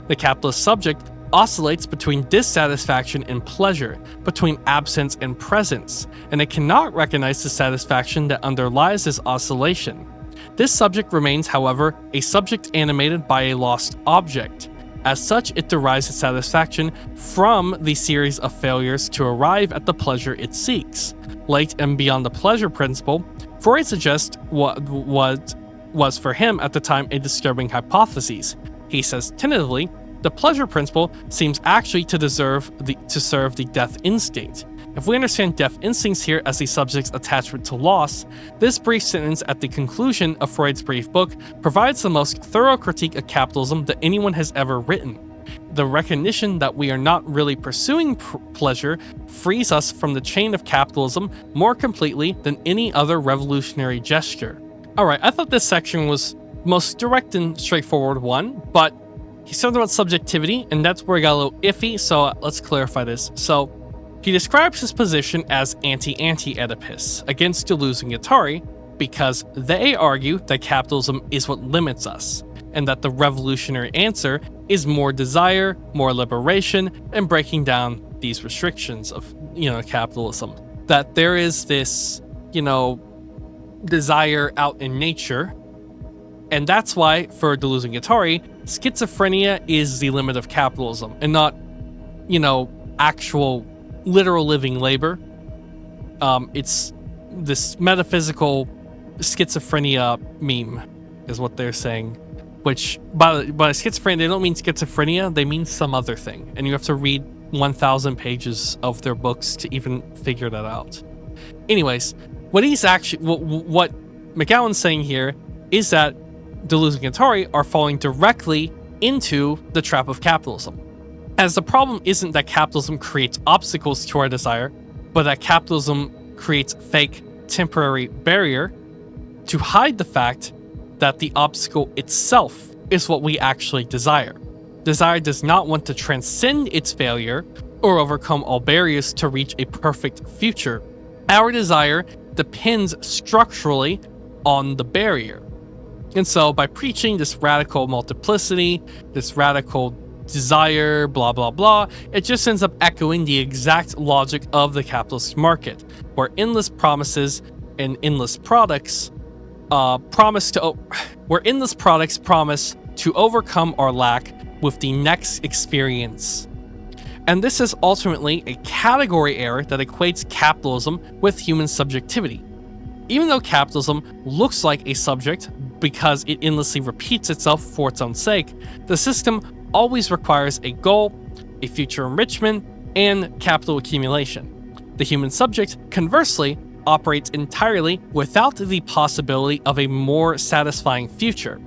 The capitalist subject oscillates between dissatisfaction and pleasure, between absence and presence, and it cannot recognize the satisfaction that underlies this oscillation. This subject remains, however, a subject animated by a lost object. As such, it derives its satisfaction from the series of failures to arrive at the pleasure it seeks. Late and beyond the pleasure principle, Freud suggests what was for him at the time a disturbing hypothesis. He says tentatively, the pleasure principle seems actually to serve the death instinct. If we understand death instincts here as the subject's attachment to loss, this brief sentence at the conclusion of Freud's brief book provides the most thorough critique of capitalism that anyone has ever written. the recognition that we are not really pursuing pleasure frees us from the chain of capitalism more completely than any other revolutionary gesture. Alright, I thought this section was most direct and straightforward one, but he said about subjectivity, and that's where it got a little iffy, so let's clarify this. So, he describes his position as anti-Oedipus, against Deleuze and Guattari, because they argue that capitalism is what limits us, and that the revolutionary answer is more desire, more liberation, and breaking down these restrictions of, capitalism. That there is this, desire out in nature, and that's why, for Deleuze and Guattari, schizophrenia is the limit of capitalism, and not, actual literal living labor. It's this metaphysical schizophrenia meme, is what they're saying. Which, by schizophrenia, they don't mean schizophrenia, they mean some other thing. And you have to read 1,000 pages of their books to even figure that out. Anyways, what McGowan's saying here is that Deleuze and Guattari are falling directly into the trap of capitalism. As the problem isn't that capitalism creates obstacles to our desire, but that capitalism creates fake temporary barrier to hide the fact that the obstacle itself is what we actually desire. Desire does not want to transcend its failure or overcome all barriers to reach a perfect future. Our desire depends structurally on the barrier. And so by preaching this radical multiplicity, this radical desire, blah, blah, blah, it just ends up echoing the exact logic of the capitalist market, where endless promises and endless products promise to overcome our lack with the next experience. And this is ultimately a category error that equates capitalism with human subjectivity. Even though capitalism looks like a subject because it endlessly repeats itself for its own sake, the system always requires a goal, a future enrichment, and capital accumulation. The human subject, conversely, operates entirely without the possibility of a more satisfying future.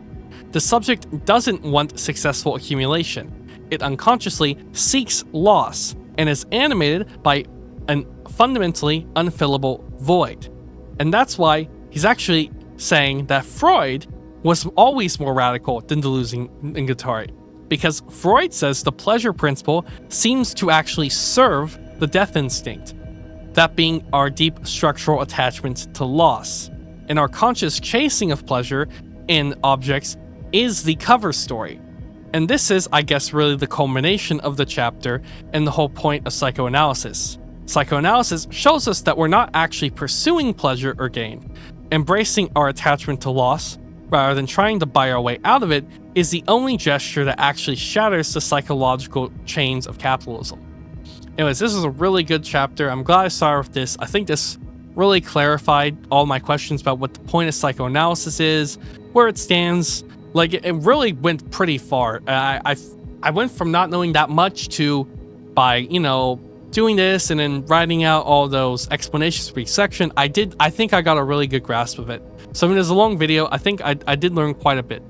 The subject doesn't want successful accumulation. It unconsciously seeks loss and is animated by a fundamentally unfillable void. And that's why he's actually saying that Freud was always more radical than Deleuze and Guattari, because Freud says the pleasure principle seems to actually serve the death instinct, that being our deep structural attachment to loss, and our conscious chasing of pleasure in objects is the cover story. And this is, I guess, really the culmination of the chapter and the whole point of psychoanalysis. Psychoanalysis shows us that we're not actually pursuing pleasure or gain. Embracing our attachment to loss, rather than trying to buy our way out of it, is the only gesture that actually shatters the psychological chains of capitalism. Anyways, this is a really good chapter. I'm glad I started with this. I think this really clarified all my questions about what the point of psychoanalysis is, where it stands. Like, it really went pretty far. I went from not knowing that much to, by, doing this and then writing out all those explanations for each section, I think I got a really good grasp of it. So, I mean, it's a long video. I think I did learn quite a bit.